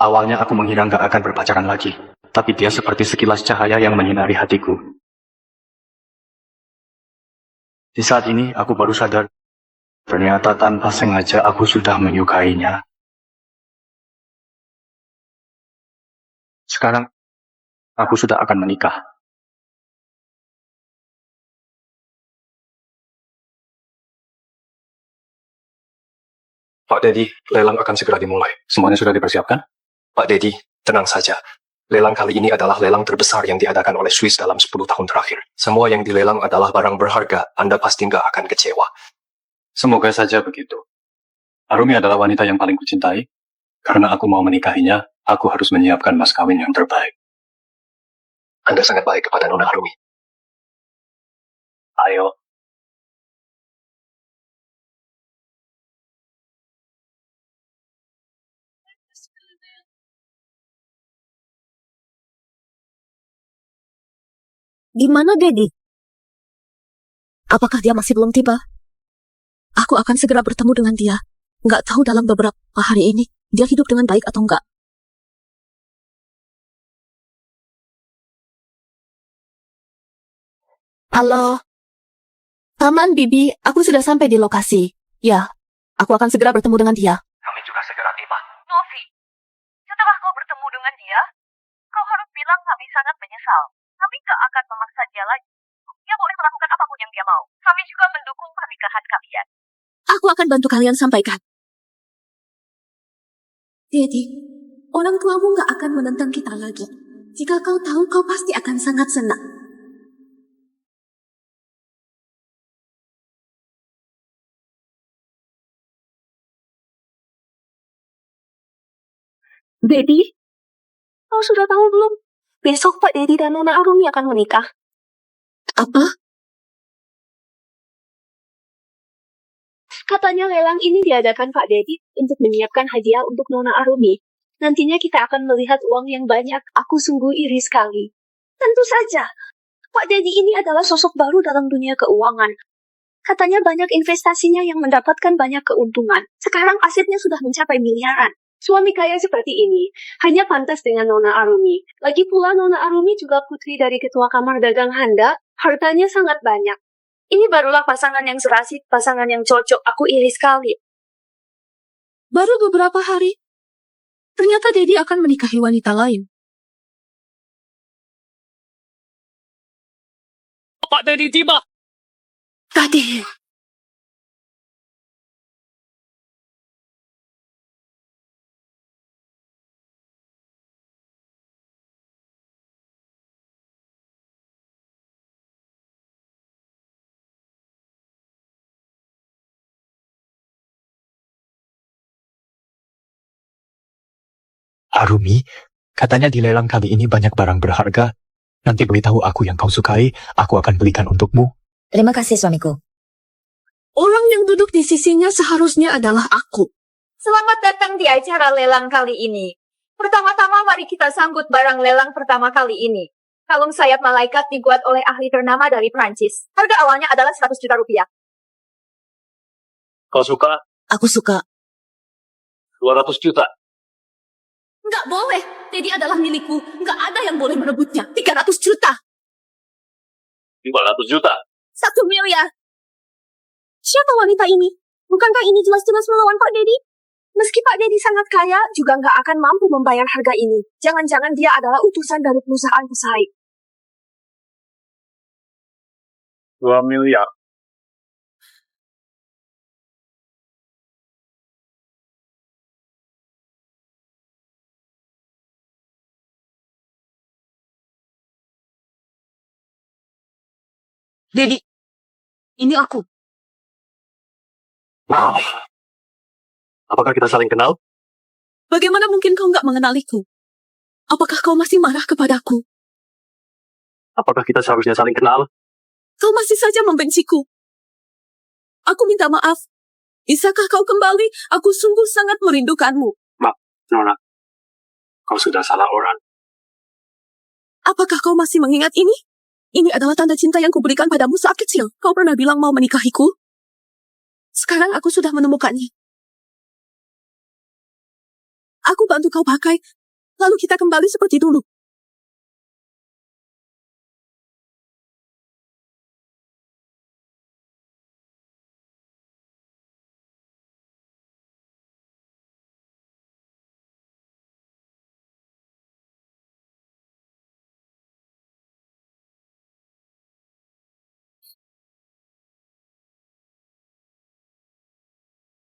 Awalnya aku mengira nggak akan berpacaran lagi, tapi dia seperti sekilas cahaya yang menyinari hatiku. Di saat ini aku baru sadar, ternyata tanpa sengaja aku sudah menyukainya. Sekarang, aku sudah akan menikah. Pak Dedi, lelang akan segera dimulai. Semuanya sudah dipersiapkan? Pak Dedi, tenang saja. Lelang kali ini adalah lelang terbesar yang diadakan oleh Swiss dalam 10 tahun terakhir. Semua yang dilelang adalah barang berharga. Anda pasti nggak akan kecewa. Semoga saja begitu. Arumi adalah wanita yang paling kucintai. Karena aku mau menikahinya, aku harus menyiapkan mas kawin yang terbaik. Anda sangat baik kepada Nona Arumi. Ayo. Gimana, Dedi? Apakah dia masih belum tiba? Aku akan segera bertemu dengan dia. Nggak tahu dalam beberapa hari ini, dia hidup dengan baik atau enggak. Halo. Taman, Bibi. Aku sudah sampai di lokasi. Ya, aku akan segera bertemu dengan dia. Kami juga segera tiba. Novi, setelah kau bertemu dengan dia, kau harus bilang kami sangat menyesal. Kami gak akan memaksa dia lagi. Dia boleh melakukan apapun yang dia mau. Kami juga mendukung pernikahan kalian. Aku akan bantu kalian sampaikan. Dedi, orang tuamu nggak akan menentang kita lagi. Jika kau tahu, kau pasti akan sangat senang. Dedi, kau sudah tahu belum? Besok Pak Dedi dan Nona Arumi akan menikah. Apa? Katanya lelang ini diadakan Pak Dedi untuk menyiapkan hadiah untuk Nona Arumi. Nantinya kita akan melihat uang yang banyak. Aku sungguh iri sekali. Tentu saja, Pak Dedi ini adalah sosok baru dalam dunia keuangan. Katanya banyak investasinya yang mendapatkan banyak keuntungan. Sekarang asetnya sudah mencapai miliaran. Suami kaya seperti ini hanya pantas dengan Nona Arumi. Lagi pula Nona Arumi juga putri dari ketua kamar dagang Handa. Hartanya sangat banyak. Ini barulah pasangan yang serasi, pasangan yang cocok. Aku iri sekali. Baru beberapa hari, ternyata Dedi akan menikahi wanita lain. Pak Dedi tiba. Tadi, Arumi, katanya di lelang kali ini banyak barang berharga. Nanti beritahu aku yang kau sukai, aku akan belikan untukmu. Terima kasih suamiku. Orang yang duduk di sisinya seharusnya adalah aku. Selamat datang di acara lelang kali ini. Pertama-tama mari kita sambut barang lelang pertama kali ini. Kalung sayap malaikat dibuat oleh ahli ternama dari Prancis. Harga awalnya adalah 100 juta rupiah. Kau suka? Aku suka. 200 juta. Nggak boleh. Dedi adalah milikku. Nggak ada yang boleh merebutnya. 300 juta. 500 juta. 1 miliar. Siapa wanita ini? Bukankah ini jelas-jelas melawan Pak Dedi? Meski Pak Dedi sangat kaya, juga nggak akan mampu membayar harga ini. Jangan-jangan dia adalah utusan dari perusahaan pesaing. 2 miliar. Dedi, ini aku. Wow. Apakah kita saling kenal? Bagaimana mungkin kau nggak mengenaliku? Apakah kau masih marah kepadaku? Apakah kita seharusnya saling kenal? Kau masih saja membenciku. Aku minta maaf. Bisakah kau kembali? Aku sungguh sangat merindukanmu. Nona, kau sudah salah orang. Apakah kau masih mengingat ini? Ini adalah tanda cinta yang kuberikan padamu saat kecil. Kau pernah bilang mau menikahiku? Sekarang aku sudah menemukannya. Aku bantu kau pakai, lalu kita kembali seperti dulu.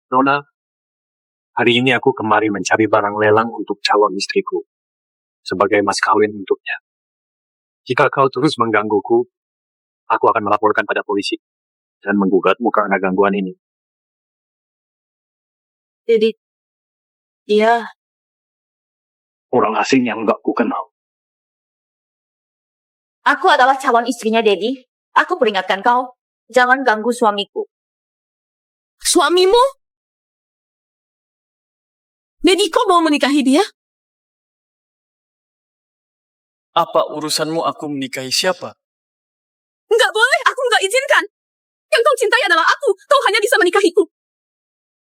Nona, hari ini aku kemari mencari barang lelang untuk calon istriku, sebagai mas kawin untuknya. Jika kau terus menggangguku, aku akan melaporkan pada polisi dan menggugatmu karena gangguan ini. Dedi, dia Orang asing yang enggak ku kenal. Aku adalah calon istrinya Dedi. Aku peringatkan kau, jangan ganggu suamiku. Suamimu? Dedi, kau mau menikahi dia? Apa urusanmu aku menikahi siapa? Enggak boleh, aku enggak izinkan. Yang kau cintai adalah aku. Kau hanya bisa menikahiku.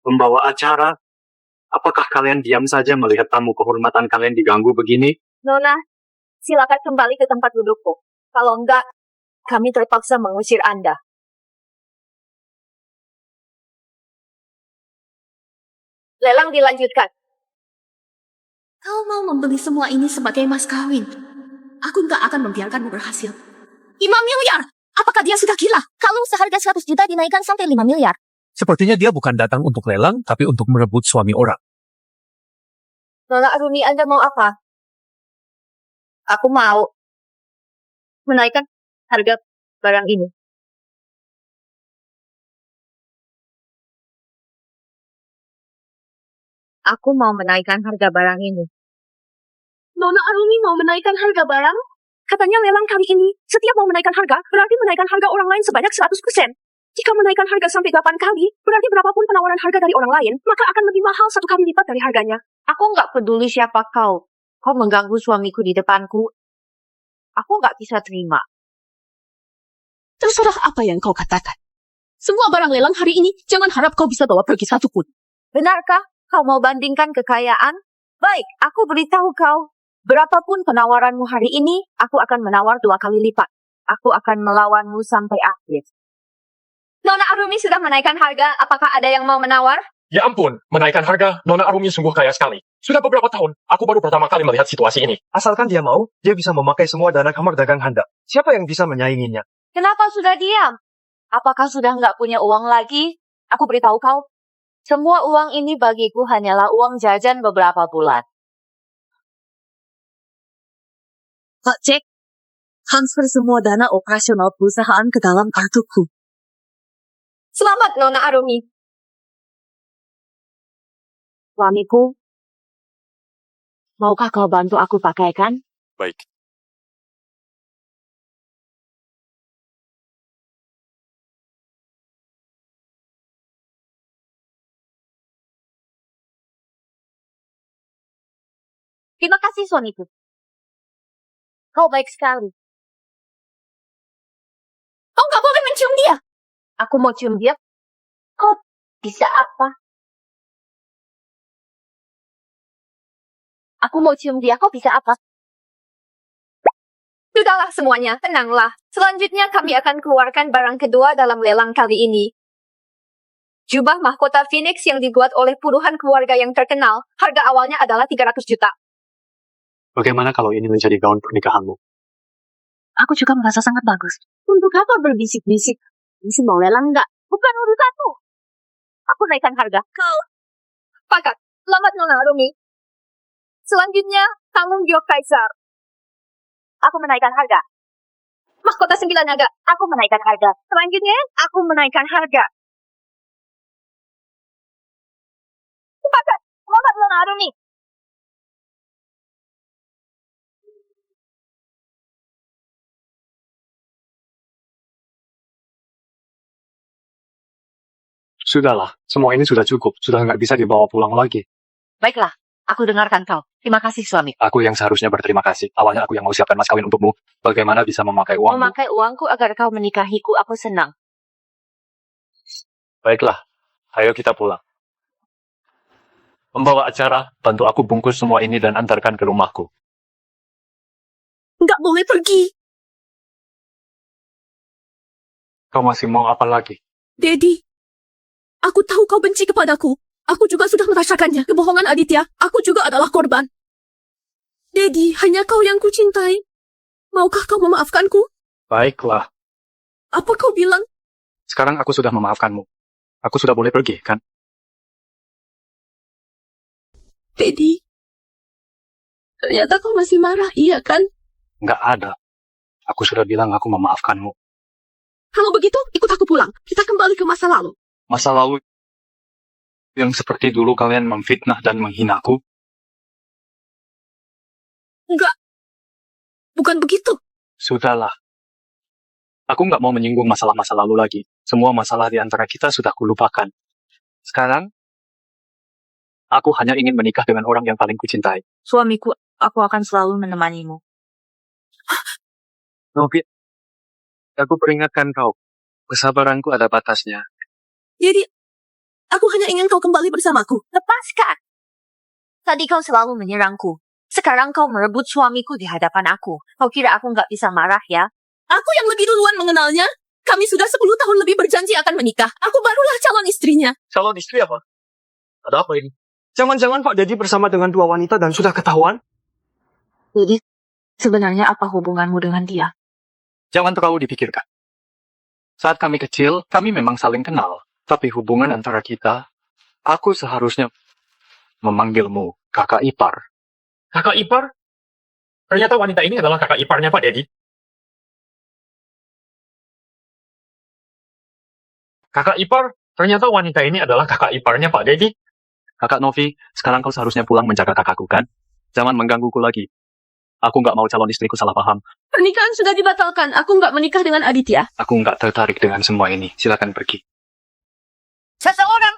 Pembawa acara, apakah kalian diam saja melihat tamu kehormatan kalian diganggu begini? Nona, silakan kembali ke tempat dudukku. Kalau enggak, kami terpaksa mengusir Anda. Lelang dilanjutkan. Kau mau membeli semua ini sebagai mas kawin. Aku nggak akan membiarkanmu berhasil. 5 miliar! Apakah dia sudah gila? Kalung seharga 100 juta dinaikkan sampai 5 miliar. Sepertinya dia bukan datang untuk lelang, tapi untuk merebut suami orang. Nona Arumi, Anda mau apa? Aku mau menaikkan harga barang ini. Aku mau menaikkan harga barang ini. Nona Arumi mau menaikkan harga barang? Katanya lelang kali ini, setiap mau menaikkan harga, berarti menaikkan harga orang lain sebanyak 100%. Jika menaikkan harga sampai 8 kali, berarti berapapun penawaran harga dari orang lain, maka akan lebih mahal 1 kali lipat dari harganya. Aku nggak peduli siapa kau. Kau mengganggu suamiku di depanku. Aku nggak bisa terima. Terserah apa yang kau katakan. Semua barang lelang hari ini, jangan harap kau bisa bawa pergi satu pun. Benarkah kau mau bandingkan kekayaan? Baik, aku beritahu kau. Berapapun penawaranmu hari ini, aku akan menawar 2 kali lipat. Aku akan melawanmu sampai akhir. Nona Arumi sudah menaikkan harga. Apakah ada yang mau menawar? Ya ampun, menaikkan harga, Nona Arumi sungguh kaya sekali. Sudah beberapa tahun, aku baru pertama kali melihat situasi ini. Asalkan dia mau, dia bisa memakai semua dana kamar dagang Handa. Siapa yang bisa menyainginya? Kenapa sudah diam? Apakah sudah nggak punya uang lagi? Aku beritahu kau. Semua uang ini bagiku hanyalah uang jajan beberapa bulan. Pak Jack, transfer semua dana operasional perusahaan ke dalam kartuku. Selamat, Nona Arumi. Suamiku, Maukah kau bantu aku pakaikan? Baik. Terima kasih suamiku. Kau baik sekali. Kau nggak boleh mencium dia. Aku mau cium dia. Kau bisa apa? Aku mau cium dia. Kau bisa apa? Sudahlah semuanya, tenanglah. Selanjutnya kami akan keluarkan barang kedua dalam lelang kali ini. Jubah mahkota Phoenix yang dibuat oleh puluhan keluarga yang terkenal. Harga awalnya adalah 300 juta. Bagaimana kalau ini menjadi gaun pernikahanmu? Aku juga merasa sangat bagus. Untuk apa berbisik-bisik? Ini mau lelang nggak? Bukan urusanmu. Aku naikkan harga. Kau pakat. Selamat Nona Rumi. Selanjutnya, tanggung jawab Kaisar. Aku menaikkan harga. Mahkota 9 naga. Aku menaikkan harga. Selanjutnya, aku menaikkan harga. Pakat. Selamat Nona Rumi. Sudahlah, semua ini sudah cukup. Sudah nggak bisa dibawa pulang lagi. Baiklah, aku dengarkan kau. Terima kasih suami. Aku yang seharusnya berterima kasih. Awalnya aku yang mau siapkan mas kawin untukmu. Bagaimana bisa memakai uangmu? Memakai uangku agar kau menikahiku, aku senang. Baiklah, ayo kita pulang. Membawa acara, bantu aku bungkus semua ini dan antarkan ke rumahku. Nggak boleh pergi. Kau masih mau apa lagi? Daddy, aku tahu kau benci kepadaku. Aku juga sudah merasakannya. Kebohongan Aditya, aku juga adalah korban. Daddy, hanya kau yang kucintai. Maukah kau memaafkanku? Baiklah. Apa kau bilang? Sekarang aku sudah memaafkanmu. Aku sudah boleh pergi, kan? Daddy, ternyata kau masih marah, iya kan? Nggak ada. Aku sudah bilang aku memaafkanmu. Kalau begitu, ikut aku pulang. Kita kembali ke masa lalu. Masa lalu yang seperti dulu kalian memfitnah dan menghinaku. Enggak. Bukan begitu. Sudahlah. Aku nggak mau menyinggung masalah-masa lalu lagi. Semua masalah di antara kita sudah kulupakan. Sekarang, aku hanya ingin menikah dengan orang yang paling kucintai. Suamiku, aku akan selalu menemanimu. Novi, aku peringatkan kau. Kesabaranku ada batasnya. Jadi, aku hanya ingin kau kembali bersamaku. Lepaskan. Tadi kau selalu menyerangku. Sekarang kau merebut suamiku di hadapan aku. Kau kira aku nggak bisa marah ya? Aku yang lebih duluan mengenalnya. Kami sudah 10 tahun lebih berjanji akan menikah. Aku barulah calon istrinya. Calon istri apa? Ada apa ini? Jangan-jangan Pak Dedi bersama dengan dua wanita dan sudah ketahuan? Jadi, sebenarnya apa hubunganmu dengan dia? Jangan terlalu dipikirkan. Saat kami kecil, kami memang saling kenal. Tapi hubungan antara kita, aku seharusnya memanggilmu kakak ipar. Kakak ipar? Ternyata wanita ini adalah kakak iparnya Pak Dedi. Kakak ipar? Ternyata wanita ini adalah kakak iparnya Pak Dedi. Kakak Novi, sekarang kau seharusnya pulang menjaga kakakku, kan? Jangan menggangguku lagi. Aku nggak mau calon istriku salah paham. Pernikahan sudah dibatalkan. Aku nggak menikah dengan Aditya. Aku nggak tertarik dengan semua ini. Silakan pergi. Seseorang.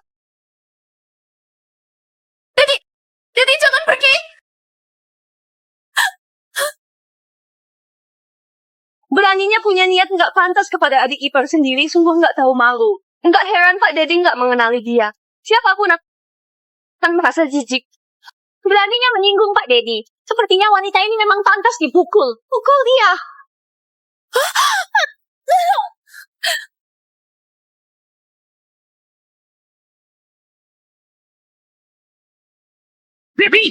Dedi jangan pergi. Beraninya punya niat nggak pantas kepada adik ipar sendiri, sungguh nggak tahu malu. Nggak heran Pak Dedi nggak mengenali dia. Siapapun akan merasa jijik. Beraninya menyinggung Pak Dedi. Sepertinya wanita ini memang pantas dipukul. Pukul dia. Debbie!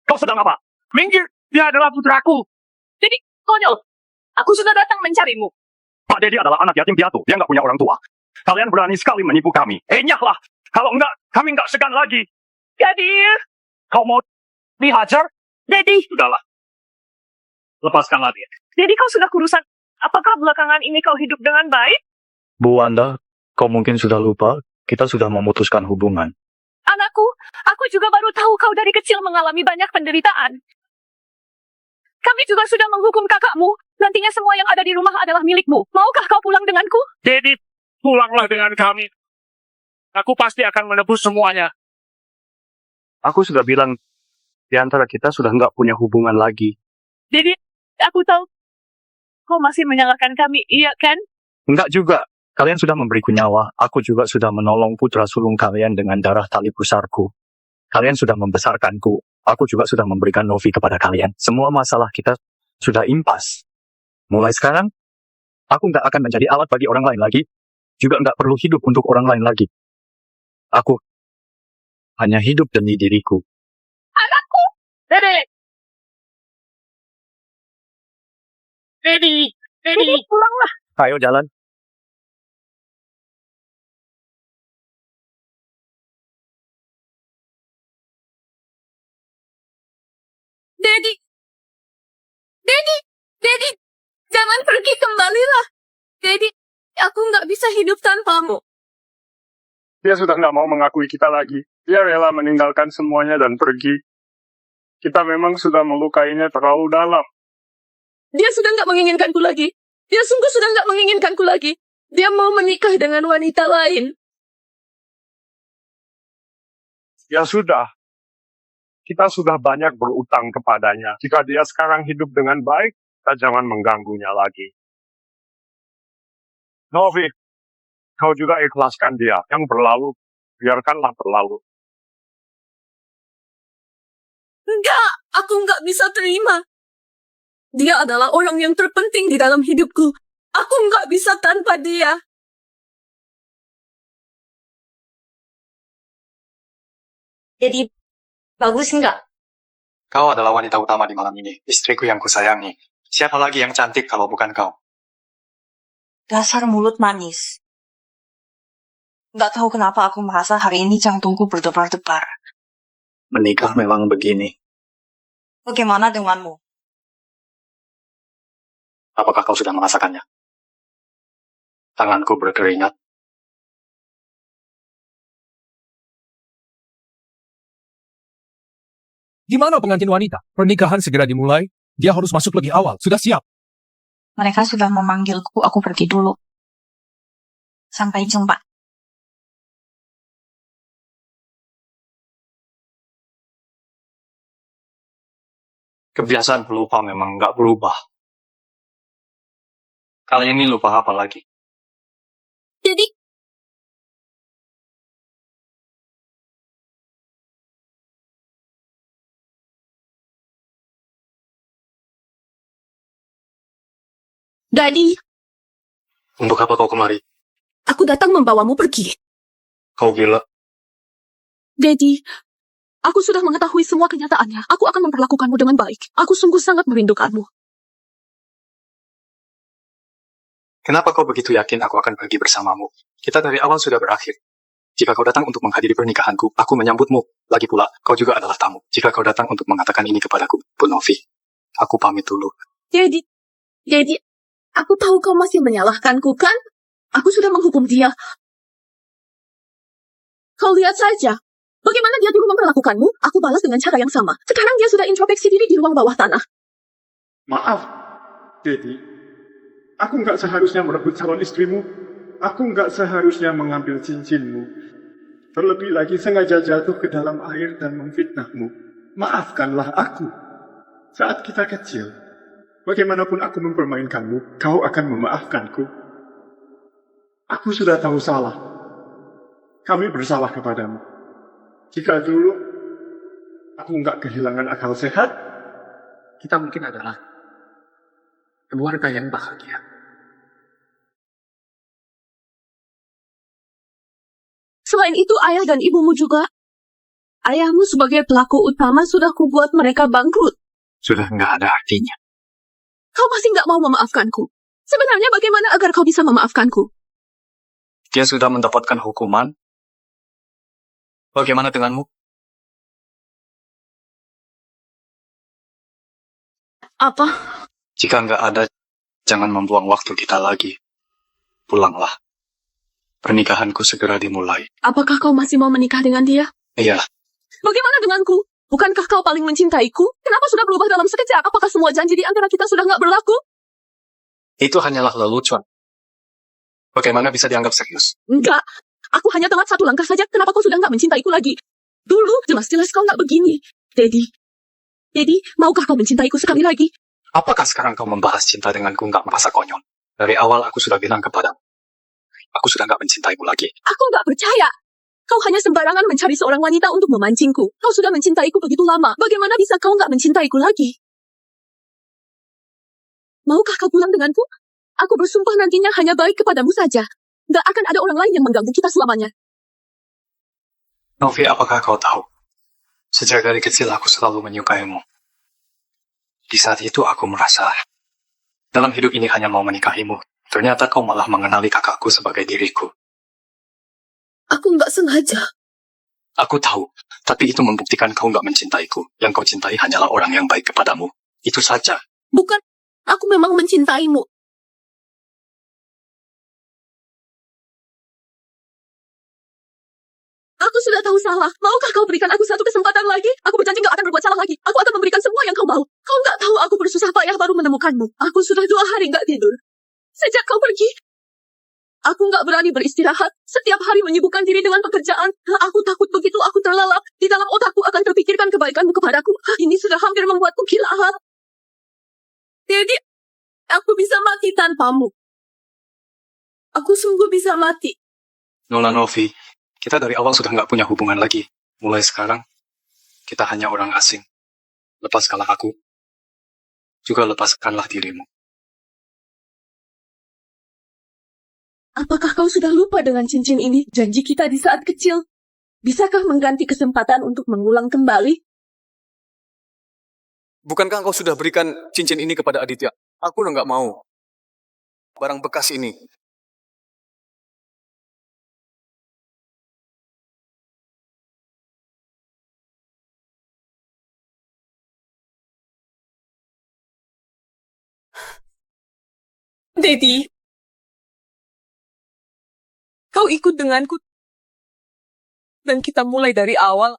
Kau sedang apa? Minggir! Dia adalah putraku! Dedi, konyol. Aku sudah datang mencarimu. Pak Dedi adalah anak yatim piatu. Dia nggak punya orang tua. Kalian berani sekali menipu kami. Nyahlah! Kalau enggak, kami nggak segan lagi. Dedi! Kau mau dihajar? Dedi! Sudahlah. Lepaskanlah dia. Dedi, kau sudah kurusan. Apakah belakangan ini kau hidup dengan baik? Bu Wanda, kau mungkin sudah lupa, kita sudah memutuskan hubungan. Anakku, aku juga baru tahu kau dari kecil mengalami banyak penderitaan. Kami juga sudah menghukum kakakmu. Nantinya semua yang ada di rumah adalah milikmu. Maukah kau pulang denganku? Dedi, pulanglah dengan kami. Aku pasti akan menebus semuanya. Aku sudah bilang, di antara kita sudah nggak punya hubungan lagi. Dedi, aku tahu kau masih menyalahkan kami, iya kan? Enggak juga. Kalian sudah memberiku nyawa. Aku juga sudah menolong putra sulung kalian dengan darah tali pusarku. Kalian sudah membesarkanku. Aku juga sudah memberikan Novi kepada kalian. Semua masalah kita sudah impas. Mulai sekarang, aku nggak akan menjadi alat bagi orang lain lagi. Juga nggak perlu hidup untuk orang lain lagi. Aku hanya hidup demi diriku. Anakku! Dedi! Dedi! Dedi, pulanglah! Ayo jalan. Dedi! Dedi! Dedi! Jangan pergi, kembalilah! Dedi, aku nggak bisa hidup tanpamu. Dia sudah nggak mau mengakui kita lagi. Dia rela meninggalkan semuanya dan pergi. Kita memang sudah melukainya terlalu dalam. Dia sudah nggak menginginkanku lagi. Dia sungguh sudah nggak menginginkanku lagi. Dia mau menikah dengan wanita lain. Ya sudah. Kita sudah banyak berutang kepadanya. Jika dia sekarang hidup dengan baik, kita jangan mengganggunya lagi. Novi, kau juga ikhlaskan dia. Yang berlalu, biarkanlah berlalu. Enggak, aku nggak bisa terima. Dia adalah orang yang terpenting di dalam hidupku. Aku nggak bisa tanpa dia. Jadi, bagus nggak? Kau adalah wanita utama di malam ini. Istriku yang kusayangi. Siapa lagi yang cantik kalau bukan kau? Dasar mulut manis. Nggak tahu kenapa aku merasa hari ini jantungku berdebar-debar. Menikah memang begini. Bagaimana denganmu? Apakah kau sudah merasakannya? Tanganku berkeringat. Di mana pengantin wanita? Pernikahan segera dimulai. Dia harus masuk lebih awal. Sudah siap. Mereka sudah memanggilku, aku pergi dulu. Sampai jumpa. Kebiasaan pelupa memang nggak berubah. Kali ini lupa apa lagi? Jadi, Daddy, Untuk apa kau kemari? aku datang membawamu pergi. Kau gila. Daddy, aku sudah mengetahui semua kenyataannya. Aku akan memperlakukanmu dengan baik. Aku sungguh sangat merindukanmu. Kenapa kau begitu yakin aku akan pergi bersamamu? Kita dari awal sudah berakhir. Jika kau datang untuk menghadiri pernikahanku, aku menyambutmu. Lagi pula, kau juga adalah tamu. Jika kau datang untuk mengatakan ini kepadaku, Bu Novi, aku pamit dulu. Daddy, aku tahu kau masih menyalahkanku, kan? Aku sudah menghukum dia. Kau lihat saja. Bagaimana dia dulu memperlakukanmu, aku balas dengan cara yang sama. Sekarang dia sudah introspeksi diri di ruang bawah tanah. Maaf, Dedi. Aku nggak seharusnya merebut calon istrimu. Aku nggak seharusnya mengambil cincinmu. Terlebih lagi sengaja jatuh ke dalam air dan memfitnahmu. Maafkanlah aku. Saat kita kecil, bagaimanapun aku mempermainkanmu, kau akan memaafkanku. Aku sudah tahu salah. Kami bersalah kepadamu. Jika dulu aku nggak kehilangan akal sehat, kita mungkin adalah keluarga yang bahagia. Selain itu, ayah dan ibumu juga. Ayahmu sebagai pelaku utama sudah kubuat mereka bangkrut. Sudah nggak ada artinya. Kau masih nggak mau memaafkanku. Sebenarnya bagaimana agar kau bisa memaafkanku? Dia sudah mendapatkan hukuman. Bagaimana denganmu? Apa? Jika nggak ada, jangan membuang waktu kita lagi. Pulanglah. Pernikahanku segera dimulai. Apakah kau masih mau menikah dengan dia? Iya, Bagaimana denganku? Bukankah kau paling mencintaiku? Kenapa sudah berubah dalam sekejap? Apakah semua janji di antara kita sudah nggak berlaku? itu hanyalah lelucon. Bagaimana bisa dianggap serius? Enggak. Aku hanya telat satu langkah saja. Kenapa kau sudah nggak mencintaiku lagi? Dulu, jelas-jelas kau nggak begini. Daddy, maukah kau mencintaiku sekali lagi? Apakah sekarang kau membahas cinta denganku nggak merasa konyol? Dari awal aku sudah bilang kepadamu. Aku sudah nggak mencintaimu lagi. Aku nggak percaya. Kau hanya sembarangan mencari seorang wanita untuk memancingku. Kau sudah mencintaiku begitu lama. Bagaimana bisa kau nggak mencintaiku lagi? Maukah kau pulang denganku? Aku bersumpah nantinya hanya baik kepadamu saja. Nggak akan ada orang lain yang mengganggu kita selamanya. Novi, apakah kau tahu? Sejak dari kecil aku selalu menyukaimu. Di saat itu aku merasa dalam hidup ini hanya mau menikahimu. Ternyata kau malah mengenali kakakku sebagai diriku. Aku nggak sengaja. Aku tahu, tapi itu membuktikan kau nggak mencintaiku. Yang kau cintai hanyalah orang yang baik kepadamu. Itu saja. Bukan, aku memang mencintaimu. Aku sudah tahu salah. Maukah kau berikan aku satu kesempatan lagi? Aku berjanji nggak akan berbuat salah lagi. Aku akan memberikan semua yang kau mau. Kau nggak tahu aku bersusah payah baru menemukanmu. Aku sudah 2 hari nggak tidur. Sejak kau pergi, aku nggak berani beristirahat. Setiap hari menyibukkan diri dengan pekerjaan. Aku takut begitu aku terlelap. Di dalam otakku akan terpikirkan kebaikanmu kepadaku. Ini sudah hampir membuatku gila. Jadi, aku bisa mati tanpamu. Aku sungguh bisa mati. Nona Novi, kita dari awal sudah nggak punya hubungan lagi. Mulai sekarang, kita hanya orang asing. Lepaskanlah aku. Juga lepaskanlah dirimu. Apakah kau sudah lupa dengan cincin ini? Janji kita di saat kecil. Bisakah mengganti kesempatan untuk mengulang kembali? Bukankah engkau sudah berikan cincin ini kepada Aditya? Aku udah nggak mau. Barang bekas ini. Daddy, kau ikut denganku. Dan kita mulai dari awal.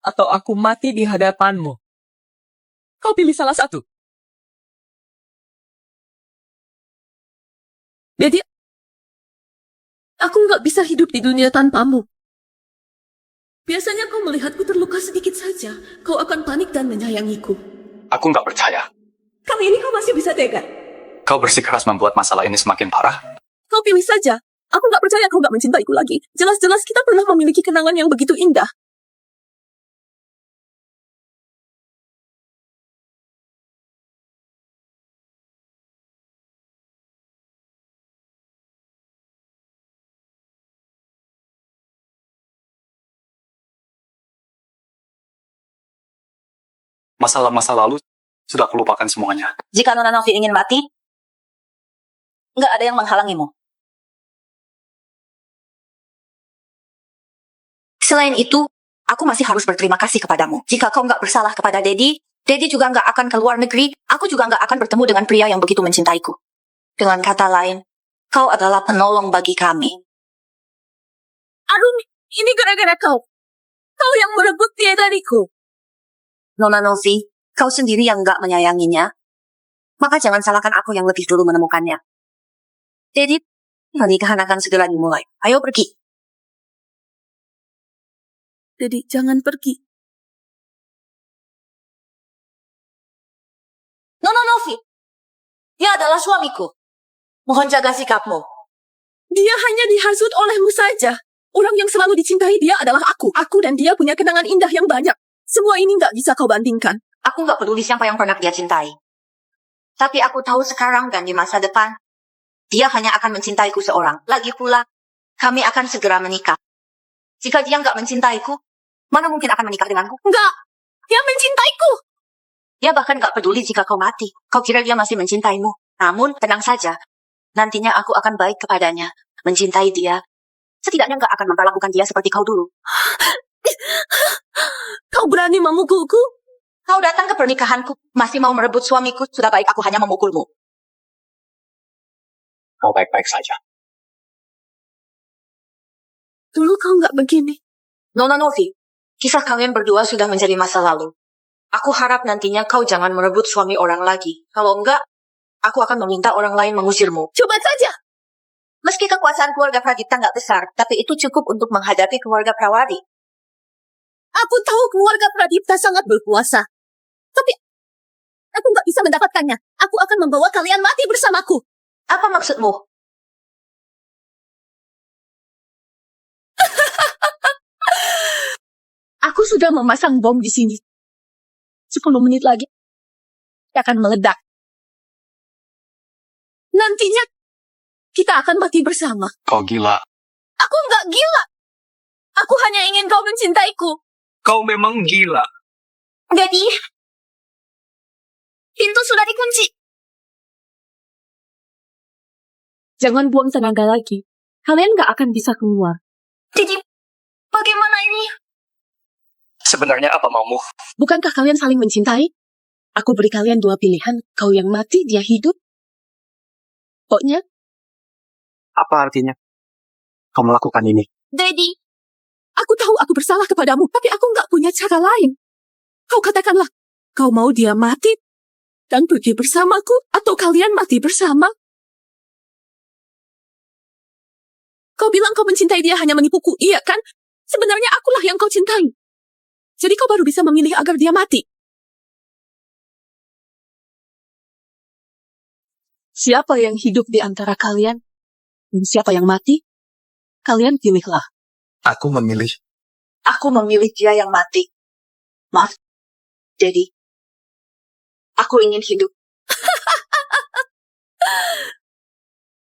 Atau aku mati di hadapanmu. Kau pilih salah satu. Daddy, aku nggak bisa hidup di dunia tanpamu. Biasanya kau melihatku terluka sedikit saja. Kau akan panik dan menyayangiku. Aku nggak percaya. Kali ini kau masih bisa tega. Kau bersikeras membuat masalah ini semakin parah. Kau pilih saja. Aku nggak percaya kau nggak mencintaiku lagi. Jelas-jelas kita pernah memiliki kenangan yang begitu indah. Masalah-masa lalu sudah kulupakan semuanya. Jika Nona Novi ingin mati, nggak ada yang menghalangimu. Selain itu, aku masih harus berterima kasih kepadamu. Jika kau nggak bersalah kepada Daddy juga nggak akan ke luar negeri, aku juga nggak akan bertemu dengan pria yang begitu mencintaiku. Dengan kata lain, kau adalah penolong bagi kami. Aduh, ini gara-gara kau. Kau yang merebut dia dariku. Nona Novi, kau sendiri yang nggak menyayanginya, maka jangan salahkan aku yang lebih dulu menemukannya. Daddy, pernikahan akan segera dimulai. Ayo pergi. Daddy, jangan pergi. Nona Novi, dia adalah suamiku. Mohon jaga sikapmu. Dia hanya dihasut olehmu saja. Orang yang selalu dicintai dia adalah aku. Aku dan dia punya kenangan indah yang banyak. Semua ini nggak bisa kau bandingkan. Aku nggak peduli siapa yang pernah dia cintai. Tapi aku tahu sekarang dan di masa depan, dia hanya akan mencintaiku seorang. Lagi pula, kami akan segera menikah. Jika dia nggak mencintaiku, mana mungkin akan menikah denganku? Nggak, dia mencintaiku. Dia bahkan nggak peduli jika kau mati. Kau kira dia masih mencintaimu. Namun, tenang saja. Nantinya aku akan baik kepadanya, mencintai dia. Setidaknya nggak akan memperlakukan dia seperti kau dulu. Kau berani memukulku? Kau datang ke pernikahanku, masih mau merebut suamiku. Sudah baik aku hanya memukulmu. Kau baik-baik saja. Dulu kau nggak begini. Nona Novi, kisah kalian berdua sudah menjadi masa lalu. Aku harap nantinya kau jangan merebut suami orang lagi. Kalau enggak, aku akan meminta orang lain mengusirmu. Coba saja. Meski kekuasaan keluarga Pradipta nggak besar, tapi itu cukup untuk menghadapi keluarga Prawari. Aku tahu keluarga Pradipta sangat berkuasa. Tapi aku nggak bisa mendapatkannya. Aku akan membawa kalian mati bersamaku. Apa maksudmu? Aku sudah memasang bom di sini. 10 menit lagi akan meledak. Nantinya kita akan mati bersama. Kau gila. Aku nggak gila. Aku hanya ingin kau mencintaiku. Kau memang gila. Jadi, pintu sudah dikunci. Jangan buang tenaga lagi. Kalian nggak akan bisa keluar. Jadi, bagaimana ini? Sebenarnya apa maumu? Bukankah kalian saling mencintai? Aku beri kalian 2 pilihan. Kau yang mati, dia hidup. Pokoknya, Apa artinya kau melakukan ini? Daddy, aku tahu aku bersalah kepadamu, tapi aku nggak punya cara lain. Kau katakanlah, kau mau dia mati dan pergi bersamaku, atau kalian mati bersama? Kau bilang kau mencintai dia hanya menipuku, iya kan? Sebenarnya akulah yang kau cintai. Jadi kau baru bisa memilih agar dia mati. Siapa yang hidup di antara kalian? Dan siapa yang mati? Kalian pilihlah. Aku memilih. Aku memilih dia yang mati. Maaf, Daddy. Aku ingin hidup.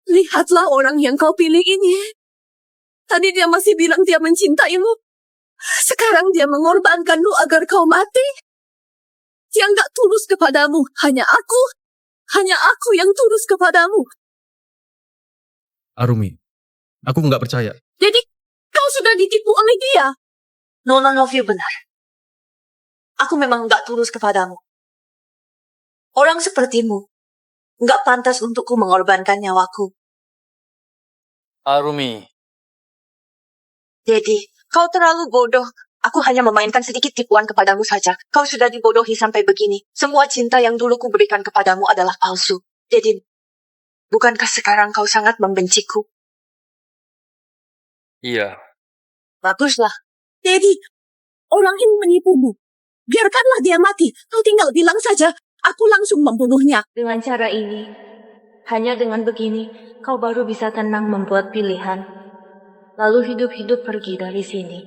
Lihatlah orang yang kau pilih ini. Tadi dia masih bilang dia mencintaimu. Sekarang dia mengorbankanmu agar kau mati. Dia nggak tulus kepadamu. Hanya aku yang tulus kepadamu. Arumi, aku nggak percaya. Jadi, kau sudah ditipu oleh dia. Nona Novi benar. Aku memang nggak tulus kepadamu. Orang sepertimu nggak pantas untukku mengorbankan nyawaku. Arumi, Daddy, kau terlalu bodoh. Aku hanya memainkan sedikit tipuan kepadamu saja. Kau sudah dibodohi sampai begini. Semua cinta yang dulu kuberikan kepadamu adalah palsu. Daddy, bukankah sekarang kau sangat membenciku? iya. Baguslah. Daddy, orang ini menipumu. Biarkanlah dia mati. Kau tinggal bilang saja, aku langsung membunuhnya. Dengan cara ini, hanya dengan begini, kau baru bisa tenang membuat pilihan. Lalu hidup-hidup pergi dari sini.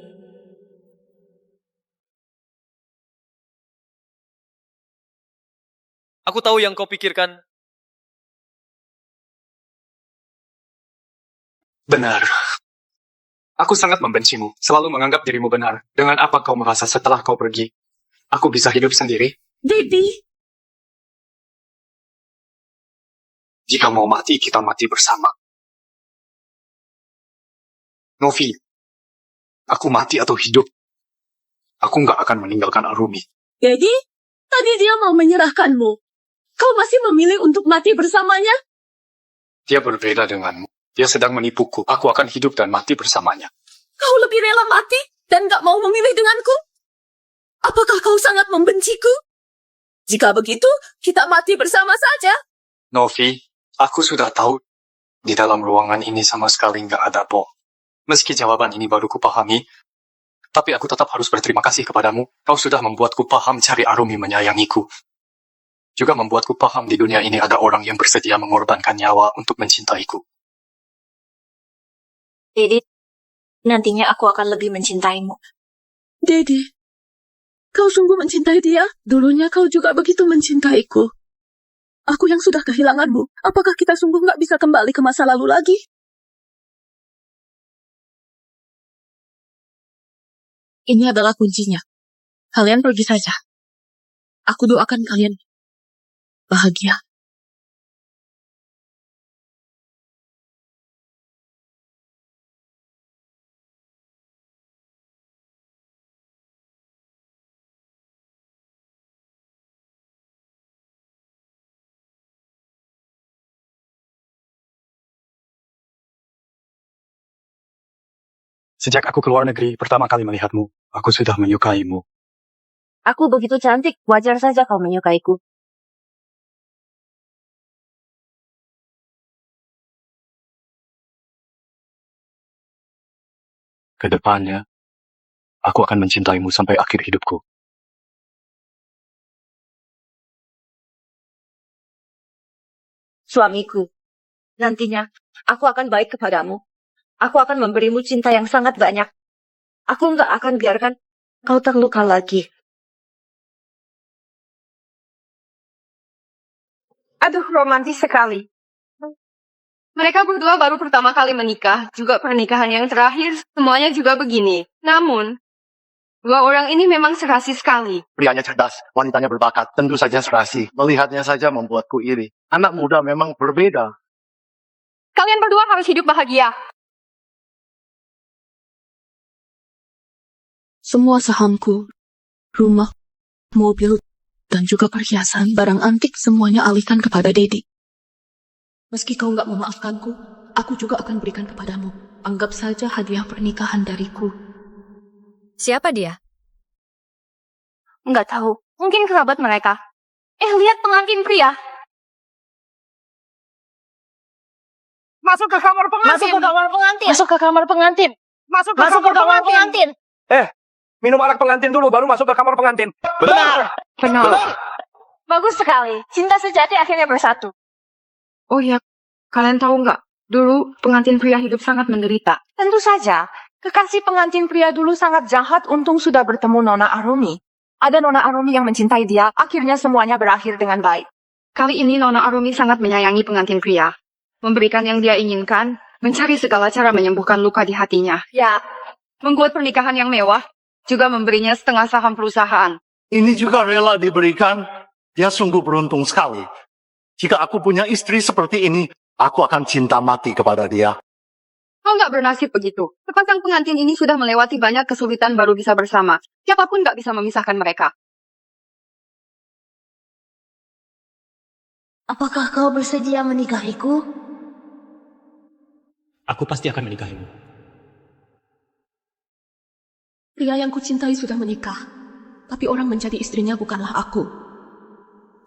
Aku tahu yang kau pikirkan. Benar. Aku sangat membencimu, selalu menganggap dirimu benar. Dengan apa kau merasa setelah kau pergi? Aku bisa hidup sendiri? Daddy, Jika mau mati, kita mati bersama. Novi, aku mati atau hidup, aku nggak akan meninggalkan Arumi. Daddy, tadi dia mau menyerahkanmu. Kau masih memilih untuk mati bersamanya? Dia berbeda denganmu. Dia sedang menipuku. Aku akan hidup dan mati bersamanya. Kau lebih rela mati dan gak mau memilih denganku? Apakah kau sangat membenciku? Jika begitu, kita mati bersama saja. Novi, aku sudah tahu di dalam ruangan ini sama sekali nggak ada bom. Meski jawaban ini baru kupahami, tapi aku tetap harus berterima kasih kepadamu. Kau sudah membuatku paham cari Arumi menyayangiku. Juga membuatku paham di dunia ini ada orang yang bersedia mengorbankan nyawa untuk mencintaiku. Daddy, nantinya aku akan lebih mencintaimu. Daddy, kau sungguh mencintai dia? Dulunya kau juga begitu mencintaiku. Aku yang sudah kehilanganmu. Apakah kita sungguh nggak bisa kembali ke masa lalu lagi? Ini adalah kuncinya. Kalian pergi saja. Aku doakan kalian bahagia. Sejak aku keluar negeri pertama kali melihatmu, aku sudah menyukaimu. Aku begitu cantik, wajar saja kau menyukaiku. Kedepannya, aku akan mencintaimu sampai akhir hidupku. Suamiku, nantinya aku akan baik kepadamu. Aku akan memberimu cinta yang sangat banyak. Aku nggak akan biarkan kau terluka lagi. Aduh, romantis sekali. Mereka berdua baru pertama kali menikah, juga pernikahan yang terakhir, semuanya juga begini. Namun, dua orang ini memang serasi sekali. Prianya cerdas, wanitanya berbakat, tentu saja serasi. Melihatnya saja membuatku iri. Anak muda memang berbeda. Kalian berdua harus hidup bahagia. Semua sahamku, rumah, mobil, dan juga perhiasan, barang antik semuanya alihkan kepada Dedi. Meski kau nggak memaafkanku, aku juga akan berikan kepadamu. Anggap saja hadiah pernikahan dariku. Siapa dia? Nggak tahu. Mungkin kerabat mereka. Lihat pengantin pria. Masuk ke kamar pengantin! Masuk ke kamar pengantin! Masuk ke kamar pengantin! Masuk ke kamar pengantin! Minum arak pengantin dulu, baru masuk ke kamar pengantin. Benar! Bagus sekali. Cinta sejati akhirnya bersatu. Oh ya, kalian tahu nggak? Dulu pengantin pria hidup sangat menderita. Tentu saja. Kekasih pengantin pria dulu sangat jahat, untung sudah bertemu Nona Arumi. Ada Nona Arumi yang mencintai dia, akhirnya semuanya berakhir dengan baik. Kali ini Nona Arumi sangat menyayangi pengantin pria. Memberikan yang dia inginkan, mencari segala cara menyembuhkan luka di hatinya. Ya, Membuat pernikahan yang mewah, juga memberinya setengah saham perusahaan. Ini juga rela diberikan. Dia sungguh beruntung sekali. Jika aku punya istri seperti ini, aku akan cinta mati kepada dia. Kau nggak bernasib begitu. Sepasang pengantin ini sudah melewati banyak kesulitan baru bisa bersama. Siapapun nggak bisa memisahkan mereka. Apakah kau bersedia menikahiku? Aku pasti akan menikahimu. Pria yang kucintai sudah menikah, tapi orang menjadi istrinya bukanlah aku.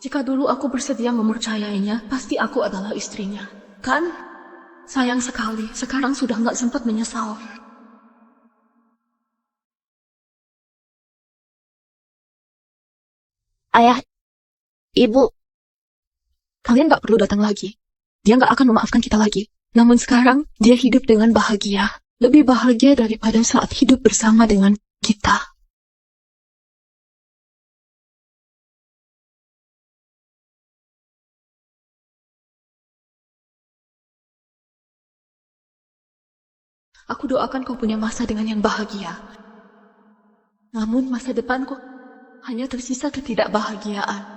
Jika dulu aku bersedia mempercayainya, pasti aku adalah istrinya. Kan? Sayang sekali, sekarang sudah nggak sempat menyesal. Ayah, Ibu, Kalian nggak perlu datang lagi. Dia nggak akan memaafkan kita lagi. Namun sekarang, dia hidup dengan bahagia. Lebih bahagia daripada saat hidup bersama dengan kita. Aku doakan kau punya masa dengan yang bahagia. Namun masa depanku hanya tersisa ketidakbahagiaan.